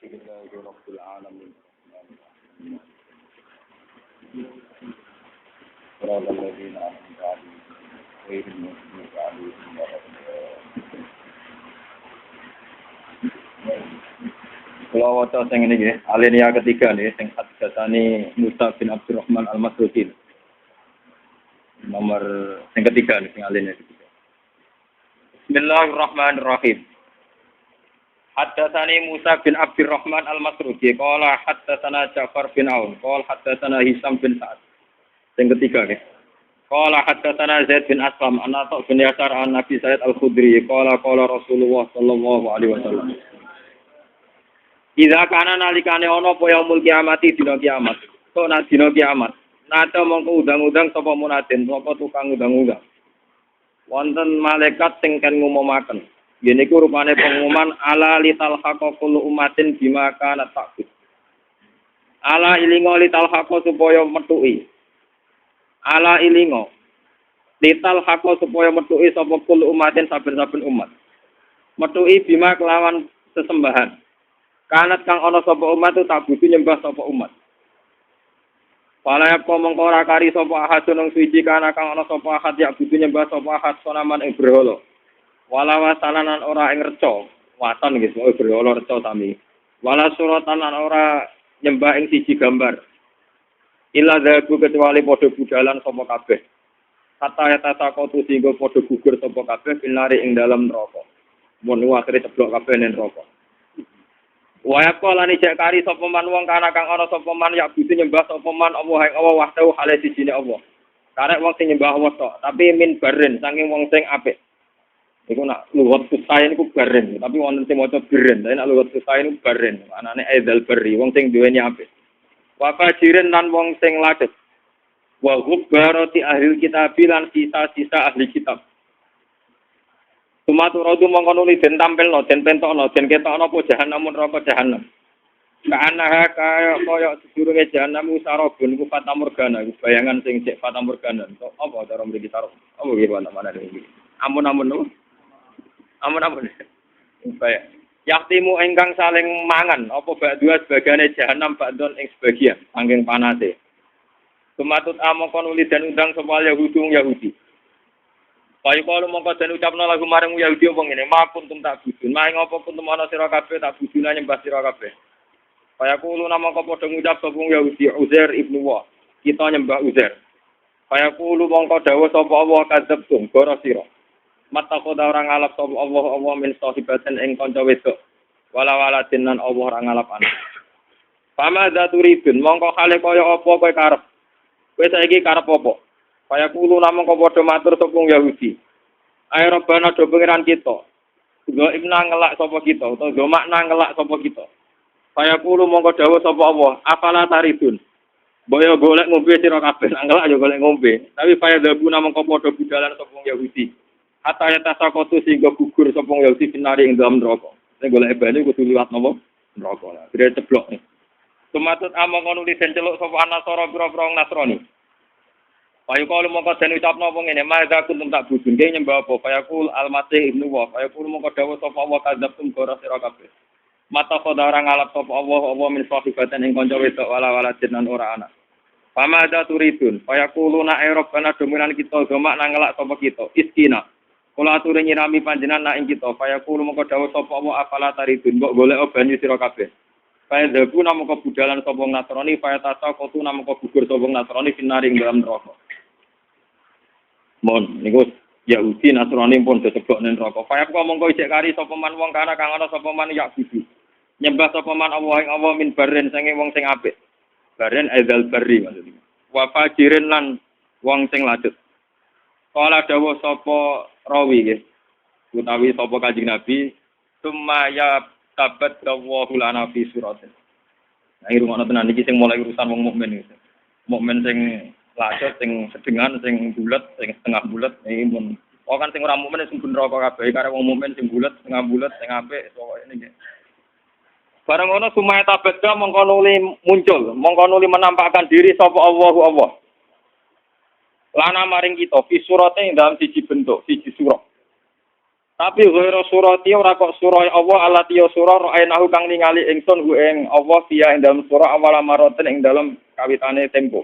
لله رب العالمين صراط الذين أنعمت عليهم غير المغضوب عليهم ولا الضالين. Kalau waca sing ini nggih, alinea ketiga nih sing hadisane Musa bin Abdurrahman Al-Masruki. Nomor yang ketiga nih sing alinea ketiga. Bismillahirrahmanirrahim. Haddatsani Musa bin Abdurrahman Al-Masruki qala haddatsana Ja'far bin Aun qala haddatsana Hisam bin Sa'ad. Yang ketiga nih. Qala haddatsana Zaid bin Aslam an Atha bin Yasar an Nabi Sa'id Al-Khudri qala Rasulullah sallallahu alaihi wasallam. Iza kana nalikane ana apa yaumul kiamati dina kiamat. Sok nak dina kiamat. Nata mongko undang-undang sapa munadin, sapa tukang undang-undang. Wonten malaikat sing kan ngumumaken. Yen iku rupane pengumuman ala lital haqqo kullu ummatin bima kana takut. Ala ilingo lital haqqo supaya metuki. Ala ilingo lital haqqo supaya metuki sapa kullu ummatin saben-saben umat. Metuki bima kelawan sesembahan. Kanat kang ana sapa umat tu tak butuh nyembah sapa umat. Pala apa mongko ora kari sapa ahad nang suci kana kang ana sapa ahad ya butuh nyembah sapa ahad sonaman ing berhala. Wala wasalanan ora ing reca, watan nggih sing berhala reca sami. Wala suratan lan ora nyembah ing siji gambar. Illa zaku kecuali padha budalan sapa kabeh. Kata ya tasakotu singgo padha gugur sapa kabeh pinari ing dalam neraka. Mun akhire ceblok kabeh ning neraka. Waya kala ni cek kari sapa man wong kana kang ana sapa man ya butuh nyembah sapa man Allah ing Allah wahdahu hale sijine Allah. Karek wong sing nyembah Allah tok, tapi min baren saking wong sing apik. Iku nak luwat susah niku baren, tapi wonten sing maca beren, tapi nak luwat susah niku baren. Anane aidal beri, wong sing duweni apik. Wa fajirin lan wong sing lacet. Wa gubbarati ahli kitab lan sisa-sisa ahli kitab. Sumatu rodu mongkonuli den tampilno, den pentokno, den ketokno apa jahanam neraka jahanam. Kaanaha kaya sedurunge jahanam usarabun ku fatamorgana, bayangan sing cek fatamorgana. Apa cara mriki sarap? Apa nggih mana iki? Amun-amun lho. Amun-amun. Bae. Yaktimu engkang saling mangan apa bak dua sebagane jahanam bakdon ing sebagian angking panase. Sumatut amongkonuli den undang sapa Yahudi. Payu kalau mongko den ucapno lagu marang Yahudi wong ngene, "Makun tum tak budun, maing apa pun temono sira kabeh tak buduna nyembah sira kabeh." Kaya kulo namangka padha ngucap sapa Yahudi Uzair ibnu Wa, kita nyembah Uzair. Kaya kulo mongko dawuh sapa Allah kadzabtum goro sira. Mata koda orang ngalap sapa Allah min sahibaten ing kanca wedok. Wala dinan Allah ora ngalap anak. Pama zaturibun mongko kale kaya apa kowe karep. Kowe saiki karep apa? Kaya kulo namung padha matur sapa Yahudi. Ayo robana do pengiran kita. Go imna ngelak sapa kita utawa go makna ngelak sapa kita. Kaya kulo mongko dawuh sapa Allah, afala taridun. Boyo golek ngombe sira kabeh, ngelak yo golek ngombe. Tapi kaya dabu namung padha budalan sapa Yahudi. Hatta ya tasakotu sehingga gugur sapa Yahudi pinari ing dalam neraka. Sing golek banyu kudu liwat napa? Neraka lah. Dire ceblok. Tumatut amang kono lisen celuk sapa anasara pira-pira Nasrani. Payu kalau mongko den ucapno apa ngene, "Madza kuntum tak budun ge nyembah apa?" Fayaqul al-Masih ibnu Wa. Fayaqul mongko dawuh sapa Allah kadzabtum goro sira kabeh. Mata khoda ora ngalap sapa Allah min sahibatan ing kanca wedok wala jinan ora ana. Pamadza turidun? Fayaquluna rabbana dominan kita gomak nang ngelak sapa kita. Iskina. Kula aturi nyirami panjenengan nak ing kita. Fayaqul mongko dawuh sapa Allah afala taridun? Mbok golek banyu sira kabeh. Fayadzabu namung kebudalan sapa Nasrani fayatasa kotu namung gugur sapa Nasrani finari ing dalam neraka. Mon niku Yahudi Nasrani pun disebut ning neraka. Faya kok mongko ijek kari sapa man wong kana kang ana sapa man ya budu. Nyembah sapa man Allah ing Allah min baren saking wong sing apik. Baren aidal bari maksudnya. Wa fajirin lan wong sing lacut. Kala dawuh sapa rawi nggih. Utawi sapa Kanjeng Nabi summa ya tabat Allahu lana fi suratin. Nah, irungono tenan iki sing mulai urusan wong mukmin iki. Mukmin sing lacet sing sedengan sing bulet sing setengah bulet iki mun kan sing ora mukmin sing neraka kabeh karep wong mukmin sing bulet setengah bulet sing apik pokoke niki. Bareng ngono sumaya tabadha mongko nuli muncul, mongko nuli menampakkan diri sapa Allah. Lana maring kita fi surate ing dalam siji bentuk, siji surah. Tapi ghairu surati ora kok surah Allah alati ya surah ra'ainahu kang ningali ingsun ku ing Allah fiya ing dalam surah awal maroten ing dalam kawitane tempo.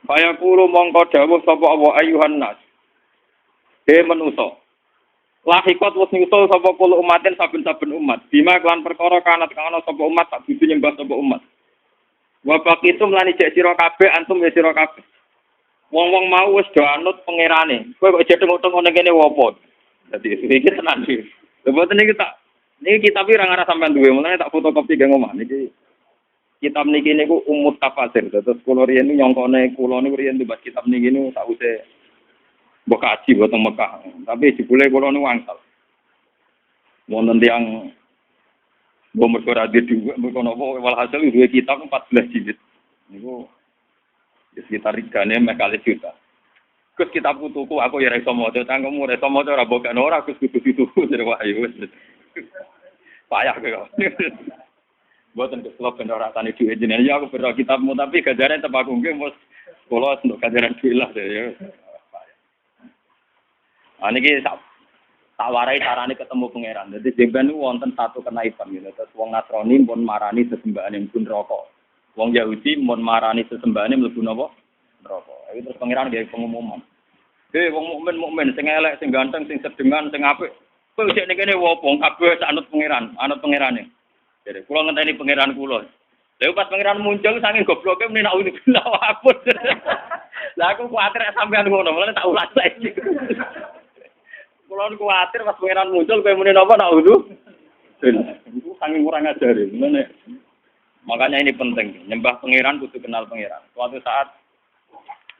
Kaya kulo mongko dawuh sapa Allah ayuhan nas. Manusa. Lahikot wis nyusul sapa kulo umatin saben-saben umat. Bima kelan perkara kanat kang ana sapa umat tak dudu nyembah sapa umat. Wa baqitum lan ijek sira kabeh antum ya sira kabeh. Wong-wong mau wis do anut pangerane. Kowe kok jeteng-jeteng ngene kene wopo? Dadi iki tenan iki. Lha boten niki kitab iki ora ngarah sampean duwe, mulane tak fotokopi ge ngomah niki. Kitab niki niku umut tafsir. Terus kula riyen nyongkone kula niku riyen tumbas kitab niki niku sakwise mbok kaji wonten Mekah. Tapi jebule kula niku angsal. Wonten tiyang mbok mergo ra duwe mergo napa walhasil duwe kitab 14 jilid. Niku sekitar regane mekale juta. Gus kitab tuku aku ya ra iso maca, cangkemmu ra iso maca ora bokane ora Gus kudu dituku jare wae wis. Payah kok. Mboten keslop ben ora tani duwe jenengan ya aku bero kitabmu tapi gajare tetep aku nggih mos kula untuk gajaran duwe lah ya. Niki tak warai carane ketemu pangeran. Dadi jemben wonten satu kenaipan gitu. Terus wong Nasrani pun marani sesembahane pun rokok. Wong Yahudi mun marani sesembahane mlebu napa? Neraka. Iki terus pangeran gawe pengumuman. Wong mukmin sing elek, sing ganteng, sing sedengan, sing apik. Kowe sik ning kene wopo kabeh anut pangeran, anut pangerane. Jadi kula ngenteni pangeran kula. Lha pas pangeran muncul saking gobloke muni nak uni billah apun. Lah aku kuwatir sampean ngono, mulane tak ulas saiki. Kula kuwatir pas pangeran muncul kowe muni napa nak uni. Iku saking kurang ajare. Makanya ini penting, nyembah pangeran kudu kenal pangeran. Suatu saat,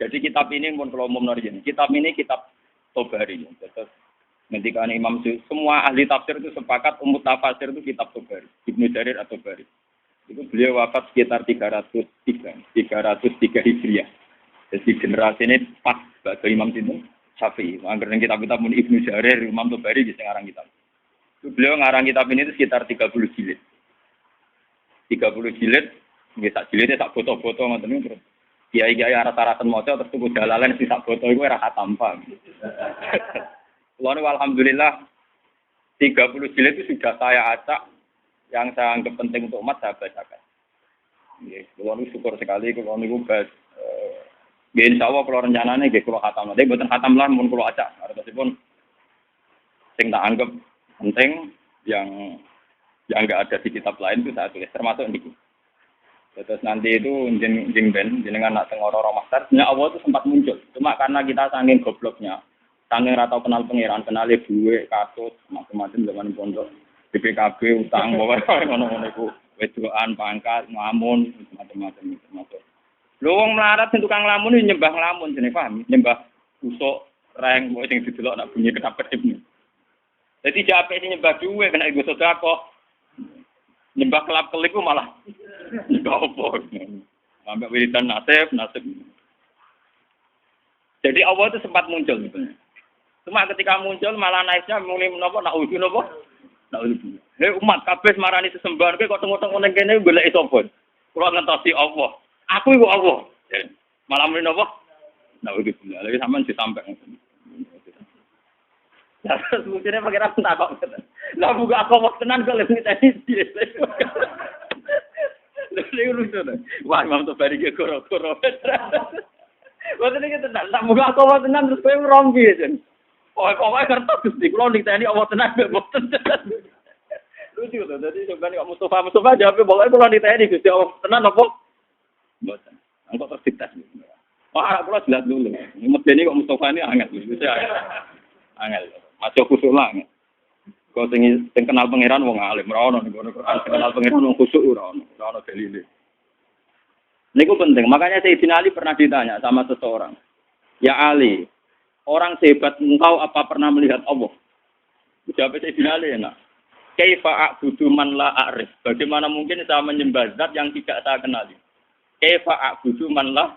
jadi kitab ini pun kalau umum norijen, kitab ini kitab Tobari. Terus ketika Imam semua ahli tafsir itu sepakat umut tafsir itu kitab Tobari, Ibnu Jarir atau Tobari. Itu beliau wafat sekitar 303 Hijriah. Jadi generasi ini pas bagi Imam Sinten Syafi'i. Anggaran kitab-kitab Ibnu Jarir, Imam Tobari bisa ngarang kitab. Itu beliau ngarang kitab ini itu sekitar 30 jilid. 30 jilid, nggih sak jilide sak foto-foto ngoten niku terus. Kiai-kiai arah-arahan maca terus tuku dalalan sing sak foto iku ora khatam paham. Kulo alhamdulillah 30 jilid itu sudah saya acak yang saya anggap penting untuk umat saya bacakan. Nggih, kulo syukur sekali kulo niku nggih insyaallah kulo rencanane nggih kulo khatam. Tapi mboten khatam lah mun kulo acak. Artosipun sing tak anggap penting yang enggak ada di kitab lain itu saya tulis termasuk niku. Terus nanti itu jeng ben jenengan nak tengoro romastar, sebenarnya Allah itu sempat muncul. Cuma karena kita saking gobloknya, saking ratau kenal pangeran, kenal duwe, kasus, macam-macam zaman pondok, BPKB, utang, bawa ngono-ngono iku, wedoan, pangkat, ngamun, macam-macam termasuk. Lho wong melarat sing tukang lamun nyembah lamun jenenge paham, nyembah usuk, reng, sing didelok nak bunyi ketap-ketip. Jadi jape sing nyembah duwe kena iku sedekah. Nyembah kelap-kelip malah nyembah apa? Sampai wiridan nasib. Jadi Allah itu sempat muncul gitu. Cuma ketika muncul malah naiknya mulai menapa nak uji napa? Nak uji. Hei umat kabeh marani sesembahan kowe kok tengok-tengok ning kene golek sapa? Kula ngentosi Allah. Aku iku Allah. Malah mulai napa? Nak uji. Lagi sampean disampaikan. Ya, mungkin pengiran tak kok. Lah buka aku waktu tenan kok lebih tadi. Lalu lucu deh. Wah, Imam Tobari ge koro-koro. Waktu ini tenan, tak buka aku waktu tenan terus kowe rompi aja. Pokoke kertas Gusti kula niteni Allah tenan mboten. Lucu to. Dadi sebenarnya kok Mustafa jawab pokoke kula niteni Gusti Allah tenan apa? Mboten. Engko terus dites. Wah, kula jelas dulu. Medeni kok Mustafa ini angel. Angel. Aja khusuk lah. Kok sing kenal pangeran wong alim ora ono ning Quran, kenal pangeran wong khusuk ora ono dalile. Niku penting. Makanya Sayyidina Ali pernah ditanya sama seseorang. Ya Ali, orang sehebat engkau apa pernah melihat Allah? Jawab Sayyidina Ali enak. Kaifa a'budu man la a'rif? Bagaimana mungkin saya menyembah zat yang tidak saya kenali? Kaifa a'budu man la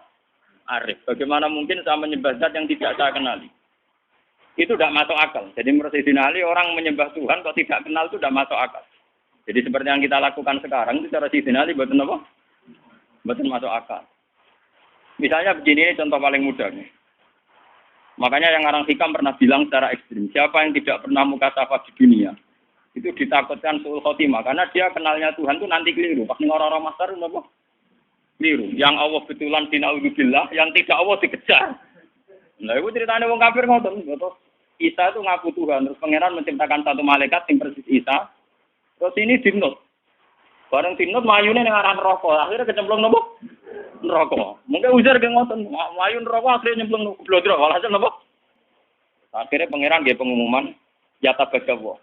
a'rif? Bagaimana mungkin saya menyembah zat yang tidak saya kenali? Itu tidak masuk akal. Jadi menurut Sayyidina Ali, orang menyembah Tuhan kalau tidak kenal itu tidak masuk akal. Jadi seperti yang kita lakukan sekarang, itu cara Sayyidina Ali betul apa? Betul masuk akal. Misalnya begini, ini contoh paling mudah nih. Makanya yang orang hikam pernah bilang secara ekstrim, siapa yang tidak pernah mukasafah di dunia, itu ditakutkan suul khotimah. Karena dia kenalnya Tuhan itu nanti keliru. Pas orang-orang masar, apa? Keliru. Yang Allah betulan dina'udzubillah, yang tidak Allah dikejar. Nah, itu ceritanya wong kafir ngoten. Isa itu ngaku Tuhan, terus pangeran menciptakan satu malaikat yang persis Isa. Terus ini dinut. Bareng dinut mayune ning arah neraka. Akhirnya kecemplung nopo? Neraka. Mungkin ujar ke ngoten, mayu neraka akhirnya nyemplung blodro. Walhasil nopo? Akhirnya pangeran nggih pengumuman ya tabagawa.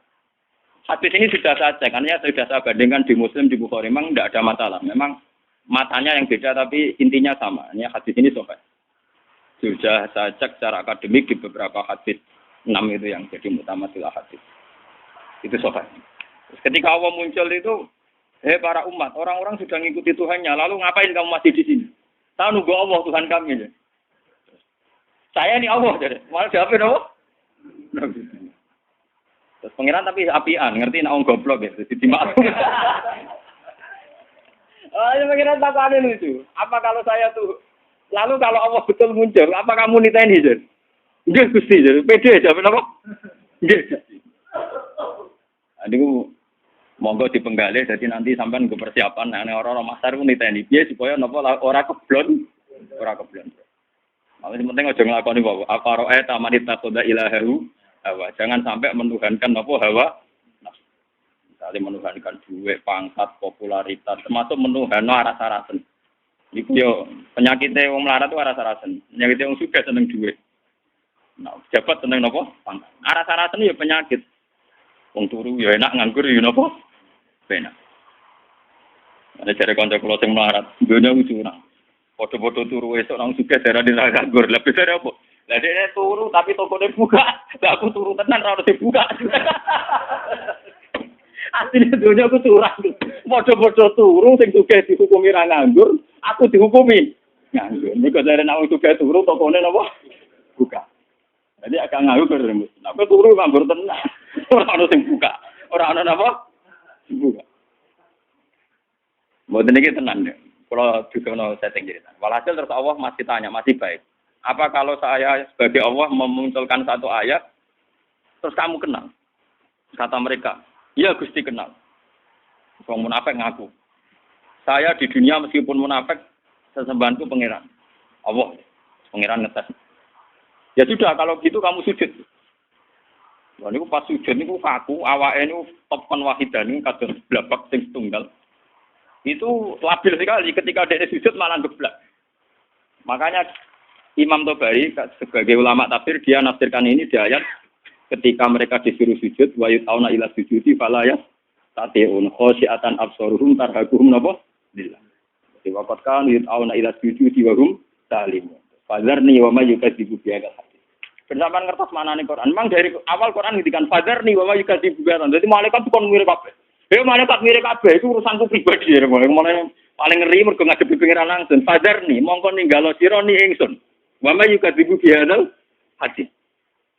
Hadis ini sudah saya cek, karena sudah saya bandingkan di Muslim, di Bukhari, memang tidak ada masalah. Memang matanya yang beda, tapi intinya sama. Ini hadis ini sobat. Sudah saya cek secara akademik di beberapa hadis 6 itu yang jadi mutamatsilah hadis. Itu sobat. Ketika Allah muncul itu, para umat, orang-orang sudah mengikuti Tuhannya, lalu ngapain kamu masih di sini? Saya nunggu Allah, Tuhan kami. Ya. Saya ini Allah, jadi malah jawabin Allah. Terus pengiran tapi apian, ngerti nak goblok ya, jadi dimaklum. Ya pengiran tak ada lucu. Apa kalau saya tuh, lalu kalau Allah betul muncul, apa kamu niteni jadi? Enggak Gusti, jadi pede aja, apa? Enggak. Aduh, monggo dipenggalih, jadi nanti sampean ke persiapan, orang-orang masar pun niteni dia supaya napa ora keblon. Yang penting aja nglakoni wae. Apa roe tamanita qada ilahahu. Hawa. Jangan sampai menuhankan apa hawa. Misalnya menuhankan duit, pangkat, popularitas, termasuk menuhan rasa-rasen. Iku yo penyakitnya wong melarat itu rasa-rasen. Penyakitnya wong sugih seneng duit. Nah, jabat seneng napa? Pangkat. Rasa-rasen yo penyakit. Wong turu yo enak, nganggur yo napa? Enak. Ada cari kanca kula sing melarat, dunya wis curang. Foto-foto turu esuk nang sugih darane ra nganggur. Lah bedane apa? Lah dene turu tapi tokone buka. Lah aku turu tenan ora dibuka. Asline dunya aku curang. Padha-padha turu sing sugih dihukumi ra nganggur, aku dihukumi nganggur. Nek jare nek sugih turu tokone napa? Buka. Jadi agak nganggur terus. Nek turu nganggur tenan. Ora ono sing buka. Ora ono napa? Buka. Mboten iki tenan ya. Kalau juga mau setting cerita. Walhasil terus Allah masih tanya, masih baik. Apa kalau saya sebagai Allah memunculkan satu ayat, terus kamu kenal? Kata mereka, iya Gusti kenal. Wong munafik ngaku. Saya di dunia meskipun munafik, sesembahanku pangeran. Allah, pangeran ngetes. Ya sudah, kalau gitu kamu sujud. Wah, ini pas sujud ini kaku, awake ini topkan wahidan ini kados blabak sing tunggal. Itu labil sekali ketika dia sujud malah geblak. Makanya Imam Tobari sebagai ulama tafsir dia nafsirkan ini di ayat ketika mereka disuruh sujud wa yutauna ila sujudi fala yastati'un khosyiatan absaruhum tarhaquhum napa lillah. Di waqt kan yutauna ila sujudi wa hum salim. Fadzarni wa may yukadzibu bi hadal hadis. Bersamaan ngertos maknane Quran. Memang dari awal Quran ngendikan fadzarni wa may yukadzibu bi hadal. Dadi malaikat kon mirip kabeh. Malaikat mirip kabeh itu urusanku pribadi ya. Mulai paling ngeri mergo ngadepi pengiran langsung. Fadzarni mongko ninggalo sira ni ingsun. Wa may yukadzibu bi hadal hadis.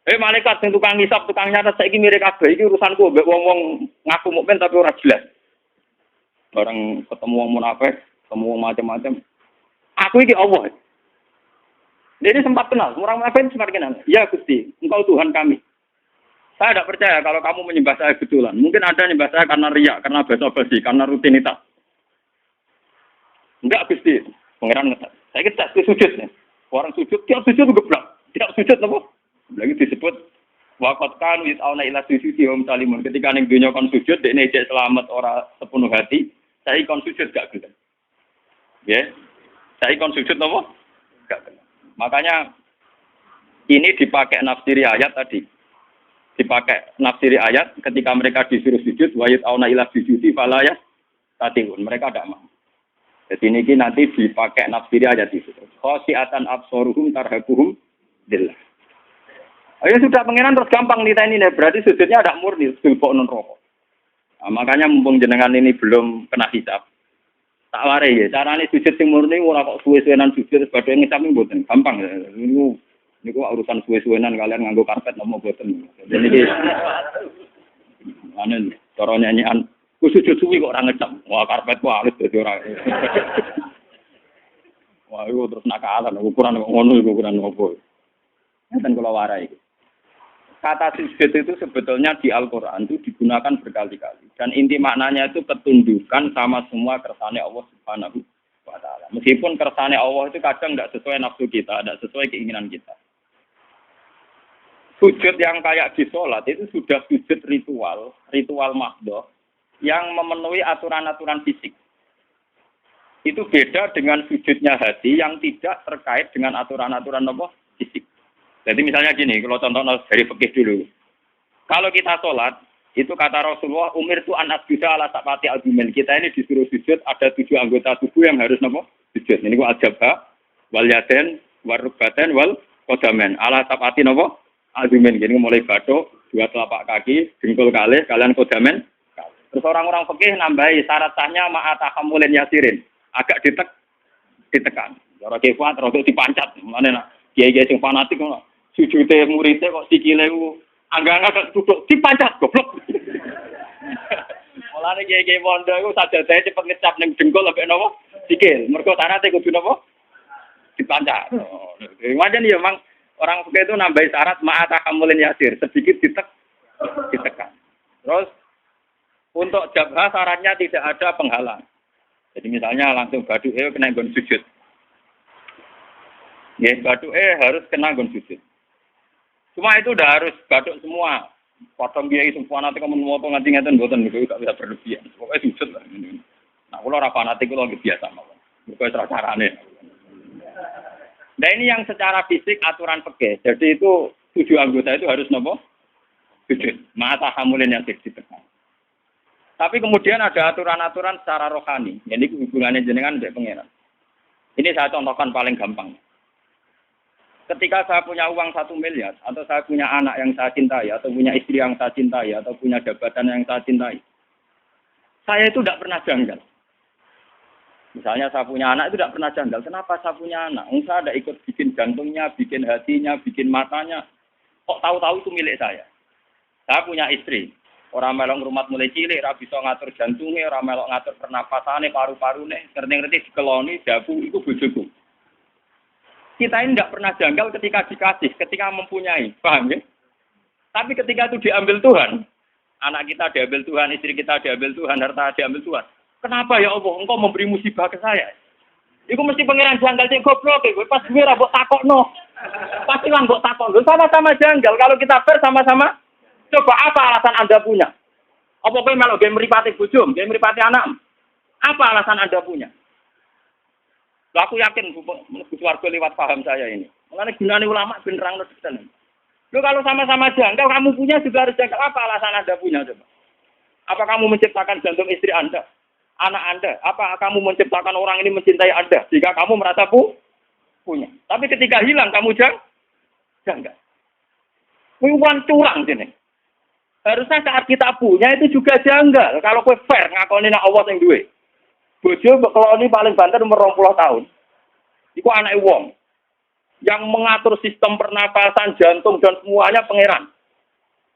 Malaikat sing tukang ngisap, tukang nyatet saiki mirip kabeh iki urusanku mbek wong-wong ngaku mukmin tapi ora jelas. Bareng ketemu wong munafik, ketemu wong macam-macam. Aku iki Allah. Jadi sempat kenal, orang munafik sempat kenal. Ya Gusti, Engkau Tuhan kami. Saya tidak percaya kalau kamu menyembah saya betulan. Mungkin ada menyembah saya karena riya, karena basa-basi, karena rutinitas. Enggak Gusti, pangeran ngetes. Saya kita sujudnya. Orang sujud, tiap sujud geblak. Tiap sujud apa? Lagi disebut waqat kan yutauna ila sujudi hum salimun. Ketika ning dunya kon sujud dekne cek selamat ora sepenuh hati, saya kon sujud gak gelem. Nggih. Saya kon sujud apa? Gak gelem. Makanya ini dipakai nafsiri ayat tadi. Dipakai nafsiri ayat ketika mereka disuruh sujud wa yutauna ila sujudi fala yastati'un. Mereka tidak mau. Jadi ini nanti dipakai nafsiri ayat itu. Khosyiatan absaruhum tarhaquhum lillah. Ya sudah pengiran terus gampang niteni nih. Berarti sujudnya ada murni, silpok non rokok. Nah, makanya mumpung jenengan ini belum kena hisab. Tak warai ya. Caranya sujud sing murni ora kok suwe-suwenan sujud sebagai ngisap mboten. Gampang. Niku urusan suwe-suwenan kalian nganggo karpet nopo mboten. Jadi iki anen cara nyanyian ku sujud suwi kok ora ngecap. Wah karpet ku halus dadi ora. Wah iku terus nakalan ukuran ngono iku ukuran opo. Dan kalau warai. Kata sujud itu sebetulnya di Al-Quran itu digunakan berkali-kali. Dan inti maknanya itu ketundukan sama semua kersane Allah Subhanahu wa Ta'ala. Meskipun kersane Allah itu kadang tidak sesuai nafsu kita, tidak sesuai keinginan kita. Sujud yang kayak di sholat itu sudah sujud ritual mahdoh yang memenuhi aturan-aturan fisik. Itu beda dengan sujudnya hati yang tidak terkait dengan aturan-aturan fisik. Jadi misalnya gini, kalau contoh dari fikih dulu. Kalau kita sholat, itu kata Rasulullah, umir itu anak bisa ala sapati al-bumen. Kita ini disuruh sujud, ada 7 anggota tubuh yang harus sujud. Ini ku al-jabha, wal yaden, wal rukbaten, wal kodamen. Ala sapati al-bumen. Jadi mulai batuk, 2 telapak kaki, dengkul kalih, kalian kodamen. Terus orang-orang fikih nambahi syarat sahnya ma'atahamulin yasirin. Agak ditekan. Orang kefat, orang dipancat. Mana kiai-kiai sing fanatik sujute muridnya kok sikile ku angga-angga duduk dipancat goblok. Mulane kiai-kiai pondok iku sajadahe cepet ngecap ning dengkul ambek napa? Sikil. Mergo syaratnya kudu napa? Dipancat. Wajan ya memang orang fikih itu nambahi syarat ma'atahamulin yasir, sedikit ditekan. Terus untuk jabha syaratnya tidak ada penghalang. Jadi misalnya langsung baduke kena nggon sujud. Ya, baduke harus kena nggon sujud. Cuma itu udah harus batuk semua. Potong kiai semua nanti kamu mau nganti ngeten mboten niku gak bisa berlebihan. Pokoknya sujud lah. Nah, kalau ora fanatik kula nggih biasa mawon. Niku wis carane. Nah, ini yang secara fisik aturan fikih. Jadi itu 7 anggota itu harus napa? Sujud. Mata hamulin yang ditekan. Tapi kemudian ada aturan-aturan secara rohani. Jadi hubungannya jenengan dengan pangeran. Ini saya contohkan paling gampang. Ketika saya punya uang 1 miliar, atau saya punya anak yang saya cintai, atau punya istri yang saya cintai, atau punya jabatan yang saya cintai, saya itu tidak pernah janggal. Misalnya saya punya anak itu tidak pernah janggal. Kenapa saya punya anak? Saya ada ikut bikin jantungnya, bikin hatinya, bikin matanya. Kok tahu-tahu itu milik saya? Saya punya istri. Orang melok rumah mulai cilik, ora bisa ngatur jantungnya, orang melok ngatur pernapasannya, paru-parune, ngerti-ngerti dikeloni, dabu, itu bojoku. Kita ini tidak pernah janggal ketika dikasih, ketika mempunyai, paham ya? Tapi ketika itu diambil Tuhan, anak kita diambil Tuhan, istri kita diambil Tuhan, harta diambil Tuhan. Kenapa ya Allah, engkau memberi musibah ke saya? Iku mesti pangeran janggal sing goblok, pas gue ra mbok takokno. Pasti lah mbok takokno, sama-sama janggal. Kalau kita sama-sama, coba apa alasan Anda punya? Apa kowe melok game mripate bojo, game mripate anak? Apa alasan Anda punya? Lah aku yakin Gus Warga lewat paham saya ini. Mengenai gunane ulama ben nerangno detail. Lo kalau sama-sama janggal, kamu punya juga harus janggal. Apa alasan Anda punya coba? Apa kamu menciptakan jantung istri Anda, anak Anda? Apa kamu menciptakan orang ini mencintai Anda jika kamu merasa punya? Tapi ketika hilang kamu janggal. Kuwi curang sini. Harusnya saat kita punya itu juga janggal. Kalau kowe fair ngakoni nek Allah sing duwe. Bojo bekeloni paling banter umur 20 tahun. Iku anake wong. Yang mengatur sistem pernapasan, jantung dan semuanya pangeran.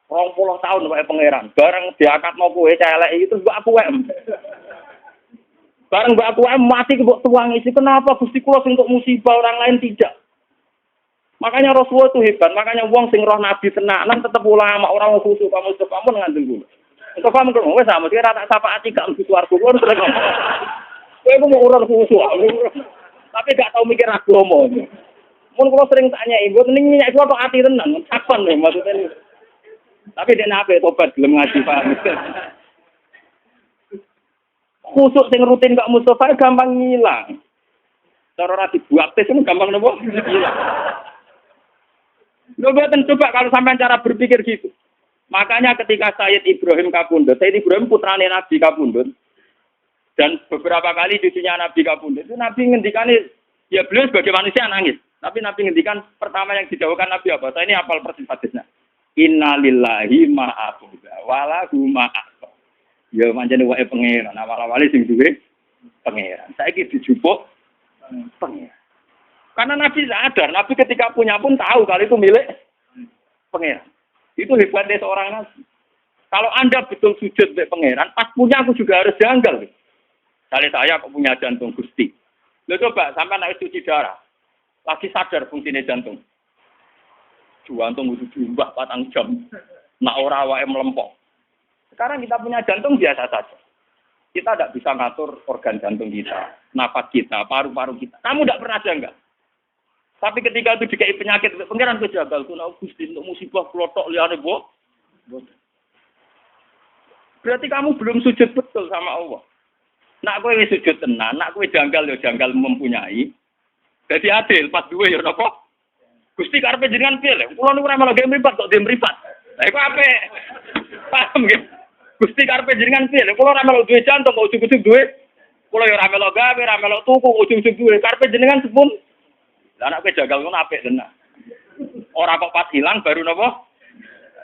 20 tahun wae pangeran. Bareng diakatno kowe celek itu mbak aku em. Bareng mbak aku em mati kok tuang isi. Kenapa Gusti kula sing untuk musibah orang lain tidak? Makanya Rasulullah itu hebat. Makanya wong sing roh nabi tenanan tetep ulama orang khusus kamu ngandel kula. Untuk kamu kalau wes sama dia rata sapa ati gak mesti suarga kuwi terus ngomong. Kowe mau urun khusus. Tapi gak tau mikir agama. Mun kula sering tanya ibu ning minyak kuwi tok ati tenan. Kapan lho maksudnya. Tapi dene ape tobat gelem ngaji paham. Khusuk sing rutin kok Mustofa gampang ngilang. Cara ora dibuat tes gampang nopo? Hilang. Lho boten coba kalau sampean cara berpikir gitu. Makanya ketika Sayyid Ibrahim Kabundut, Sayyid Ibrahim putrane Nabi Kabundut, dan beberapa kali cucunya Nabi Kabundut, itu Nabi ngendikane, ya beliau sebagai manusia nangis. Tapi Nabi ngendikan pertama yang dijawabkan Nabi apa? Saya ini hafal persis hadisnya. Inna lillahi ma'abuda, walahu ma'abuda. Ya manjane wae pangeran, awal-awale sing duwe pangeran. Saiki dijupuk pangeran. Karena Nabi sadar, Nabi ketika punya pun tahu kalau itu milik pangeran. Itu hebatnya seorang nabi. Kalau Anda betul sujud ke pangeran, pas punya aku juga harus janggal. Kali saya kok punya jantung Gusti. Lo coba sampai naik cuci darah. Lagi sadar fungsinya jantung. Jantung kudu diumbah 4 jam. Nak ora awake melempok. Sekarang kita punya jantung biasa saja. Kita tidak bisa ngatur organ jantung kita, napas kita, paru-paru kita. Kamu tidak pernah janggal. Tapi ketika itu dikai penyakit, pengiran kejagal. Kuna Gusti untuk musibah klotok liane bo. Berarti kamu belum sujud betul sama Allah. Nak kowe sujud tenan, nak kowe janggal ya janggal mempunyai. Jadi adil, pas duwe ya napa? Gusti karepe jenengan piye lho? Kula niku ora malah game mripat kok game mripat. Lah iku apik. Paham nggih? Gusti karepe jenengan piye lho? Kula ora melok duwe jantung kok ujug-ujug duwe. Kula ya ora melok gawe, ora melok tuku ujug-ujug duwe. Karepe jenengan sepun. Lah nek kowe jagal ngono apik tenan. Ora kok pas hilang baru napa?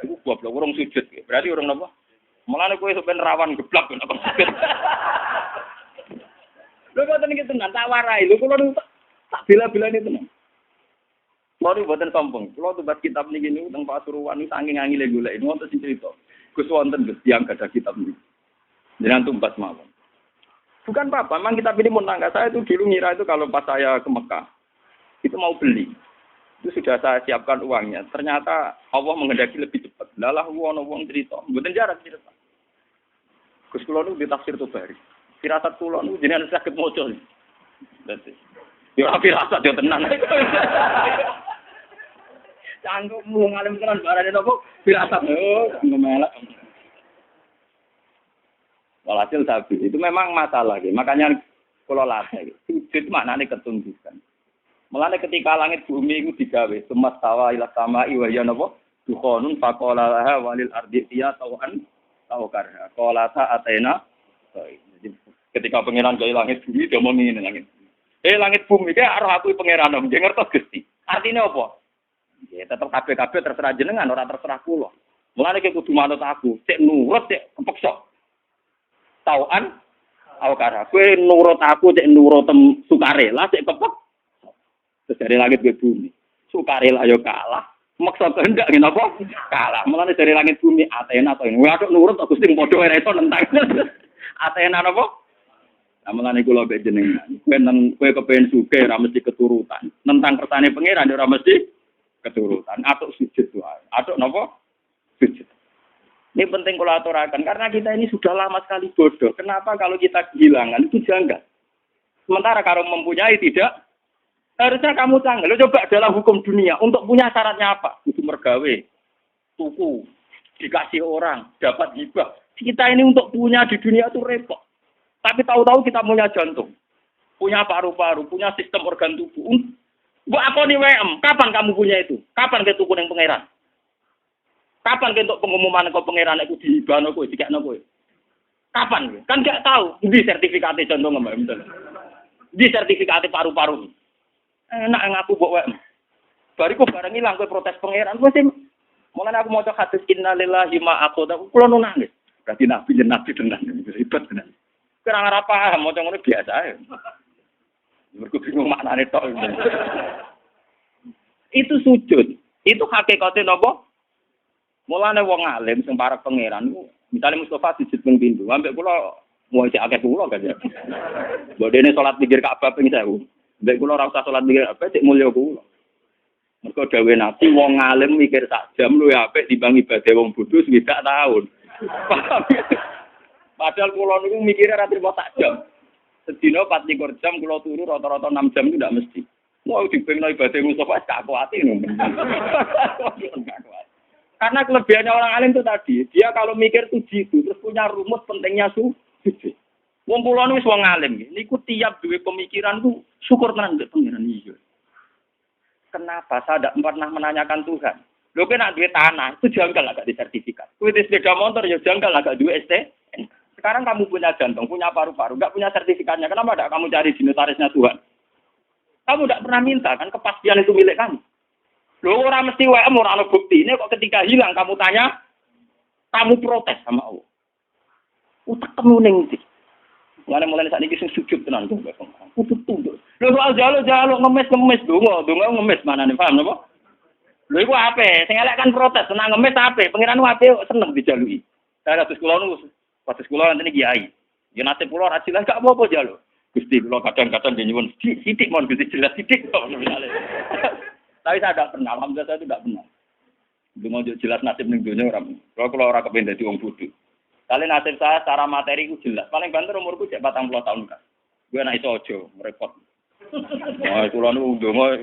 Iku goblok urung sujud. Berarti urung napa? Mulane kowe sampeyan rawan geblak kok sujud. Lho kok tenan iki tenan tak warai. Lho kula tak bela-belani tenan. Kalau buatan sombong, kalau tuh buat kitab nih gini, tentang Pasuruan ini saking angin golek ini, wonten sing cerita. Gus wonten Gus yang ada kitab ini, jangan tumbas mawon. Bukan apa-apa, memang kitab ini menangga saya itu dulu ngira itu kalau pas saya ke Mekah, itu mau beli, itu sudah saya siapkan uangnya. Ternyata Allah menghendaki lebih cepat. Lalah wong cerita, buatan jarak cerita. Gus kulo nu di tafsir Tobari, firasat kulo nu jenengan sakit moco nih. Ya firasat yo tenan. Cangkemmu ngalim tenan barane nopo firasat. Oh, ngemelak. Walhasil sabi, itu memang masalah. Makanya kalau latih, sujud maknanya ketundukan. Mulane ketika langit bumi itu digawe, semastawa ila sama iwaya nopo dukhonun faqala laha walil ardi tiya tawan tawakarha. Qalata atena. Jadi ketika pangeran gawe langit bumi dia mau ngene langit. Langit bumi ki arah aku pangeran om, ngertos Gusti. Artinya apa? Ya tetep kabeh-kabeh terserah jenengan, ora terserah kula. Mulane ki kudu manut aku, cek nurut cek kepeksa. Tauan awakara. Kowe nurut aku cek nurut sukarela cek kepek. Terus dari langit ke bumi. Sukarela yo kalah. Maksa kehendak ngene apa? Kalah. Mulane dari langit bumi Athena to. Kowe atuk nurut aku sing padha ora iso nentang. Athena napa? Nah, mulane kula mbek jenengan. Kowe kepengin sugih ora mesti keturutan. Nentang kersane pangeran ora mesti keturutan. Atuk sujud wae. Atuk napa? Sujud. Ini penting kalau aturakan, karena kita ini sudah lama sekali bodoh. Kenapa kalau kita kehilangan itu janggal? Sementara kalau mempunyai tidak, harusnya kamu canggih. Lo coba dalam hukum dunia, untuk punya syaratnya apa? Kudu mergawe, tuku, dikasih orang, dapat hibah. Kita ini untuk punya di dunia itu repot. Tapi tahu-tahu kita punya jantung, punya paru-paru, punya sistem organ tubuh. Mbak aku nih WM, kapan kamu punya itu? Kapan kita tuku yang pangeran? Kapan untuk pengumuman kau pangeran aku dihibahno kowe dikekno kowe? Kapan? Kan gak tahu. Di sertifikate contoh Mbak betul. Di sertifikate paru-paru. Enak ngaku mbok wae. Bariku barang ilang kowe protes pangeran kowe sing mulane aku maca hadis innalillahi ma aqada kula nu nangis. Berarti nabi tenan ribet tenan. Kurang ora paham maca ngono biasa ae. Mergo bingung maknane tok. Itu sujud. Itu hakikate napa? Mulane wong alim sing para pangeran niku, misale Mustofa sujud ping pindho, ambek kula mau isih akeh kula kan ya. Bodene salat pikir Ka'bah ping 1000. Ambek kula ora usah salat pikir apa cek mulya kula. Mergo dawuhe Nabi wong alim mikir sak jam luwih apik timbang ibadah wong bodho swidak taun. Padahal kula niku mikire ora trimo sak jam. Sedina 24 jam kula turu rata-rata 6 jam itu ndak mesti. Mau dipengno ibadah Mustofa gak kuwati ngono. Karena kelebihannya orang alim itu tadi, dia kalau mikir tuh jitu, terus punya rumus pentingnya sujud. Wong kula wis wong alim, niku tiap duwe pemikiran tuh syukur tenan mbek pangeran iki. Kenapa saya tidak pernah menanyakan Tuhan? Lho kena duwe tanah, itu janggal agak di sertifikat. Kowe di sepeda motor ya janggal agak duwe ST. Sekarang kamu punya jantung, punya paru-paru, enggak punya sertifikatnya. Kenapa tidak kamu cari di notarisnya Tuhan? Kamu tidak pernah minta kan kepastian itu milik kamu. Loh orang mesti WM orang ada bukti ini kok ketika hilang kamu tanya, kamu protes sama Allah. Utak kamu nengti. Mulai saat ini sujud tenan tuh, utuk tunduk. Loh soal jaluk ngemis dongo ngemis mana nih paham apa? Loh itu apa? Saya kan protes, senang ngemis apa? Pengiran apa? Seneng dijalui. Saya ratus kulo nanti kiai. Ya nanti pulau rasilah gak apa jaluk. Gusti kulo kadang-kadang dia nyuwun sidik mon Gusti jelas sidik. Tapi saya tidak pernah, alhamdulillah saya tidak pernah. Donga jelas nasib ning donya ora. Kalau ora kepen dadi wong bodho. Kali nasib saya secara materi ku jelas. Paling banter umurku cek 40 tahun kan. Gue anak iso aja repot. Nah, kula nu donga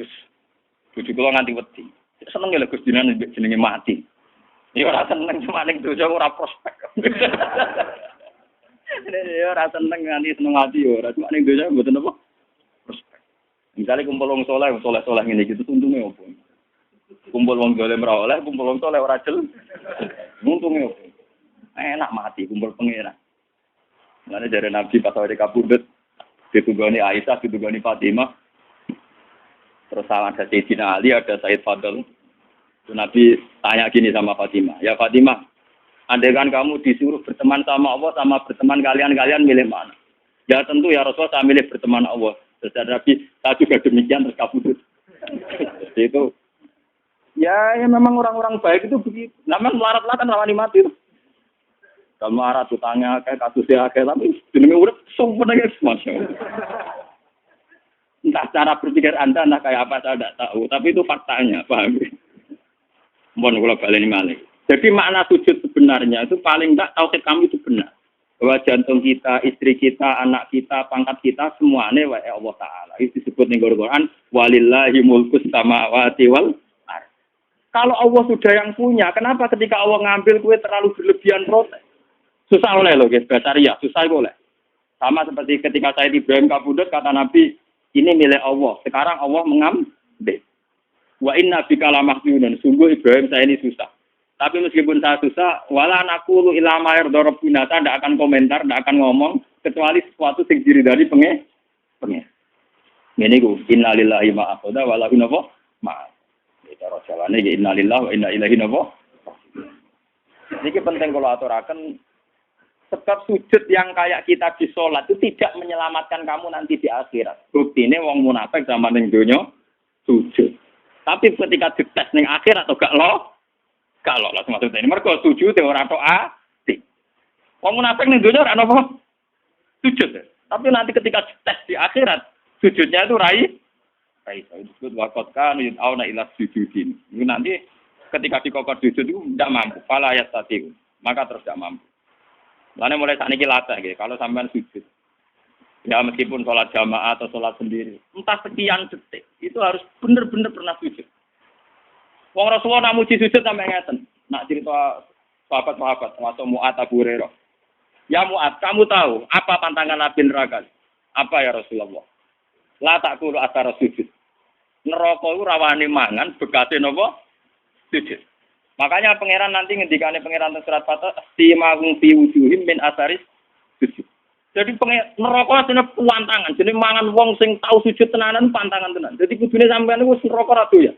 bojo kula nganti wedi. Seneng ya Gus Dinan jenenge mati. Ya ora seneng cuma ning donya ora prospek. Ya ora seneng nganti seneng mati ya ora cuma ning donya mboten apa prospek. Misalnya kumpul wong saleh ngene iki untunge opo? Kumpul wong dolim ora oleh, kumpul wong saleh ora jel. Untunge opo? Enak mati kumpul pangeran. Mulane jare Nabi pas awake kabudut ditugani Aisyah, ditugani Fatimah. Terus ada Sayyidina Ali, ada Said Fadl. Nabi tanya gini sama Fatimah, ya Fatimah, andai kan kamu disuruh berteman sama Allah sama berteman kalian milih mana? Ya tentu ya Rasulullah saya milih berteman Allah. Terus Nabi, saya juga demikian terus kabudut. Jadi itu, ya memang orang-orang baik itu begitu. Namanya melarat-larat kan rawani mati. Kalau melarat utangnya kayak kasusnya kayak tapi jenenge urip sumpah nangis masya. Entah cara berpikir Anda kayak apa saya tidak tahu, tapi itu faktanya, paham? Mohon kalau baleni malih. Jadi makna sujud sebenarnya itu paling enggak tauhid kami itu benar. Bahwa jantung kita, istri kita, anak kita, pangkat kita semuanya wa Allah Ta'ala. Itu disebut di Al-Quran walillahi mulkus samawati wal ardh. Kalau Allah sudah yang punya, kenapa ketika Allah ngambil kue terlalu berlebihan protes? Susah oleh loh guys, Basaria, susah boleh. Sama seperti ketika Said Ibrahim kabudut kata Nabi, ini milik Allah. Sekarang Allah mengambil. Wa inna bika lamahjunun. Sungguh Ibrahim saya ini susah. Tapi meskipun saya susah, wala naqulu ila ma yarda rabbuna, tidak akan komentar, tidak akan ngomong kecuali sesuatu sing diridani pengen. Ngene iku, innalillahi ma akhadha wa lahu ma. Cara jawane iki innalillahi wa inna ilaihi raji'un. Niki penting kula aturaken sebab sujud yang kayak kita di sholat itu tidak menyelamatkan kamu nanti di akhirat. Buktine wong munafik zaman ning donya sujud. Tapi ketika dites ning akhirat atau gak langsung masuk ini. Mergo sujud ora tok ati. Wong munafik ning donya ora napa sujud. Tapi nanti ketika dites di akhirat sujudnya itu rai disebut waqad kanu yud'auna ila sujudin. Itu nanti ketika dikokor sujud itu tidak mampu, fala yastati. Maka terus tidak mampu. Lainnya mulai saat ini latih, gitu. Kalau sampean sujud, ya meskipun sholat jamaah atau sholat sendiri, entah sekian detik, itu harus benar-benar pernah sujud. Wong Rasulullah nak muji sujud sampai ngeten. Nak cerita sahabat-sahabat, termasuk Mu'ad Abu Hurairah. Ya Mu'ad, kamu tahu apa pantangan Nabi neraka? Apa ya Rasulullah? La taqulu athara sujud. Neraka itu rawani mangan, bekase napa? Sujud. Makanya pangeran nanti ngendikane pangeran teng surat Fatah simahum fi wujuhim min asaris sujud. Jadi neraka asline pantangan, jadi mangan wong sing tau sujud tenanan pantangan tenan. Jadi kudune sampean niku neraka ra doyan.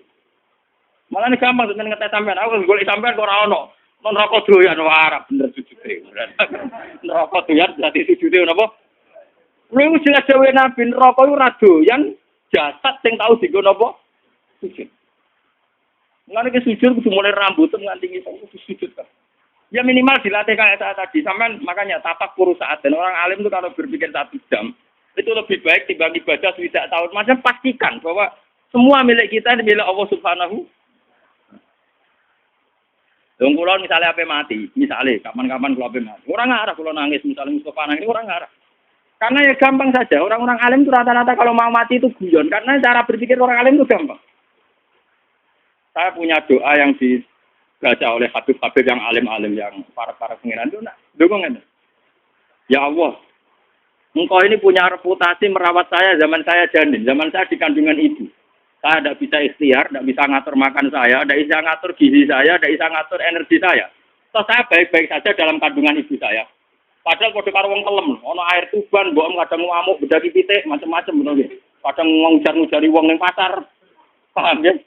Malah gampang sampean ngetes sampean, aku golek sampean kok ora ono. Neraka doyan wae bener sujude. Neraka doyan dadi sujude napa? Niku jelas dawuh Nabi neraka iku ra doyan jasad sing tau dienggo napa? Sujud. Nggak ada sujud, kudu mulai rambut nganti ngisor sujud kan. Ya minimal dilatih kayak saat tadi. Sampai makanya tapak puru saat dan orang alim itu kalau berpikir 1 jam itu lebih baik dibanding ibadah tidak tahun. Macam pastikan bahwa semua milik kita milik Allah Subhanahu. Dong kalau misalnya apa mati, misalnya kapan-kapan kalau apa mati, orang ngarah kalau nangis misalnya Mustafa nangis orang ngarah. Karena ya gampang saja orang-orang alim itu rata-rata kalau mau mati itu guyon karena cara berpikir orang alim itu gampang. Saya punya doa yang dibaca oleh habib-habib yang alim-alim yang para pengiran itu dukung. Ya Allah, Engkau ini punya reputasi merawat saya zaman saya janin, zaman saya di kandungan ibu. Saya tidak bisa ikhtiar, tidak bisa ngatur makan saya, tidak bisa ngatur gizi saya, tidak bisa ngatur energi saya. Terus saya baik-baik saja dalam kandungan ibu saya. Padahal kode karo wong kelem, ono air tuban, mbok kadang ngamuk, bedaki pitik, macam-macam bener. Kadang ngujar-ngujari wong ning pasar. Paham ya?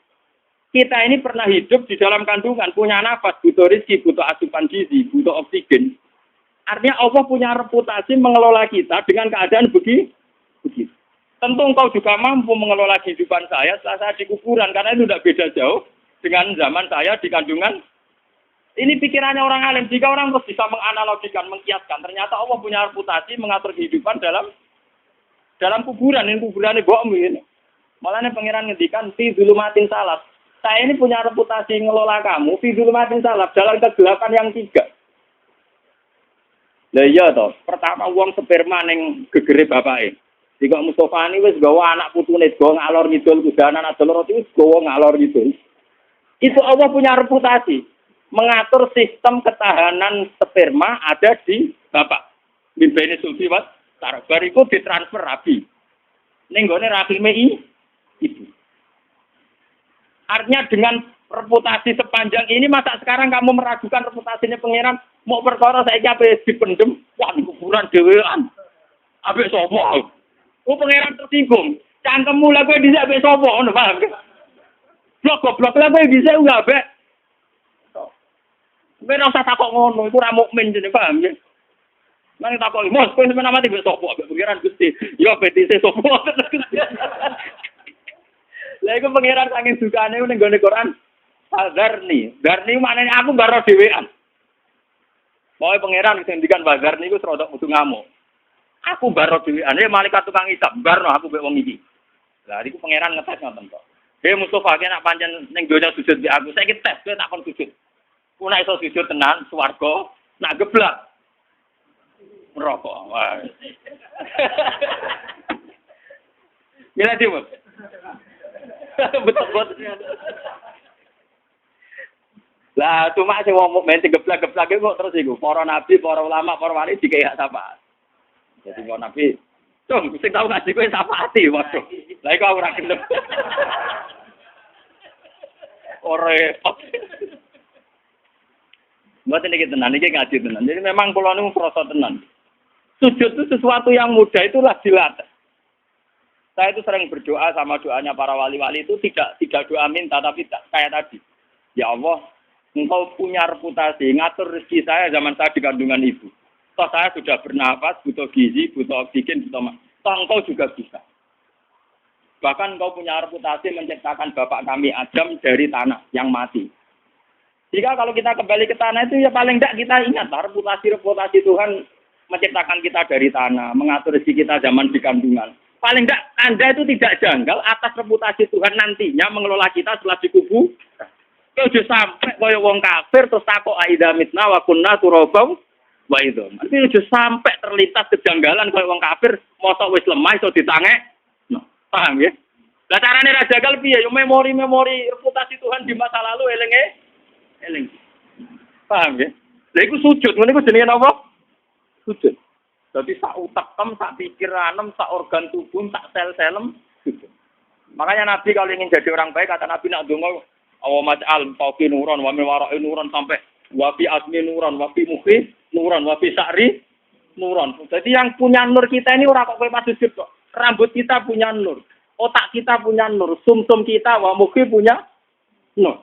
Kita ini pernah hidup di dalam kandungan, punya nafas, butuh rezeki, butuh asupan gizi, butuh oksigen. Artinya Allah punya reputasi mengelola kita dengan keadaan begitu. Tentu engkau juga mampu mengelola kehidupan saya setelah saya di kuburan, karena itu tidak beda jauh dengan zaman saya di kandungan. Ini pikirannya orang alim. Jika orang terus bisa menganalogikan, mengkiaskan, ternyata Allah punya reputasi mengatur kehidupan dalam kuburan. Ini kuburan ini bohong ini. Malah pangeran ngendikan di zulumatin salat. Saya ini punya reputasi ngelola kamu, fidul matin salaf, jalan kegelapan yang 3. Lah iya toh, pertama wong sperma ning gegere bapake. Jika Mustofa ini wis gawa anak putune gawa ngalor ngidul kudanan adol roti wis gawa ngalor ngidul. Itu Allah punya reputasi mengatur sistem ketahanan sperma ada di bapak. Bimbene sulfi wat bariku ditransfer rabi. Ning gone rahime ibu. Artinya dengan reputasi sepanjang ini masa sekarang kamu meragukan reputasinya pangeran mau perkara saiki ape dipendem wah di kuburan dhewean. Ape sapa? Oh pangeran tersinggung. Cangkemmu lha kowe dhisik ape sapa ngono paham? Blok-blok lha kowe dhisik ora ape. Kowe ora usah takok ngono, iku ora mukmin jenenge paham ya. Nang takok mos kowe sampeyan mati mbek sapa ape pangeran Gusti. Yo petise sapa. Lah iku pangeran saking dukane ning gone Quran. Darni maknane aku baro dhewean. Pokoke pangeran sing ngendikan Darni iku serodok mutu ngamuk. Aku baro dhewean, malaikat tukang hisab barno aku mbek wong iki. Lah iku pangeran ngetes ngoten kok. Mustofa ki nak pancen ning donya sujud mbek aku, saiki tes kowe takon sujud. Ku nek iso sujud tenan swarga, nak geblak neraka. Wah. Gila dia, Bos. Betul. Lah cuma sing wong mukmin sing geblak-geblak kok terus iku para nabi, para ulama, para wali dikei hak syafaat. Jadi kok nabi, "Cung, sing tau ngaji kowe syafaati waduh." Lah iku ora gelem. Ora repot. Mboten iki tenan, iki ngaji tenan. Jadi memang kula niku krasa tenan. Sujud itu sesuatu yang mudah itulah dilatih. Saya itu sering berdoa sama doanya para wali-wali itu tidak doa minta tapi kayak tadi. Ya Allah, Engkau punya reputasi ngatur rezeki saya zaman saya di kandungan ibu. Toh saya sudah bernafas, butuh gizi, butuh oksigen, butuh toh Engkau juga bisa. Bahkan Engkau punya reputasi menciptakan bapak kami Adam dari tanah yang mati. Jika kalau kita kembali ke tanah itu ya paling tidak kita ingat reputasi Tuhan menciptakan kita dari tanah, mengatur rezeki kita zaman di kandungan. Paling tidak Anda itu tidak janggal atas reputasi Tuhan nantinya mengelola kita setelah dikubur. Kau sudah sampai kaya wong kafir terus takok aida mitna wa kunna turabau wa idzam. Artinya sudah sampai terlintas kejanggalan kaya wong kafir mosok wis lemah iso ditangek. No, paham ya? Lah carane ra jagal piye? Yo memori reputasi Tuhan di masa lalu eling. Paham ya? Lha iku sujud, ngene iku jenenge apa? Sujud. Jadi sak utekem, sak pikiran, sak organ tubuh, sak sel-selem. Makanya Nabi kalau ingin jadi orang baik, kata Nabi nak dongo, awamaj'al fauqi nuran, wa min wara'i nuran sampai wa fi asmi nuran, wa fi mukhi nuran, wa fi sa'ri nuran. Jadi yang punya nur kita ini orang kok pas sujud kok. Rambut kita punya nur, otak kita punya nur, sumsum kita wa mukhi punya nur.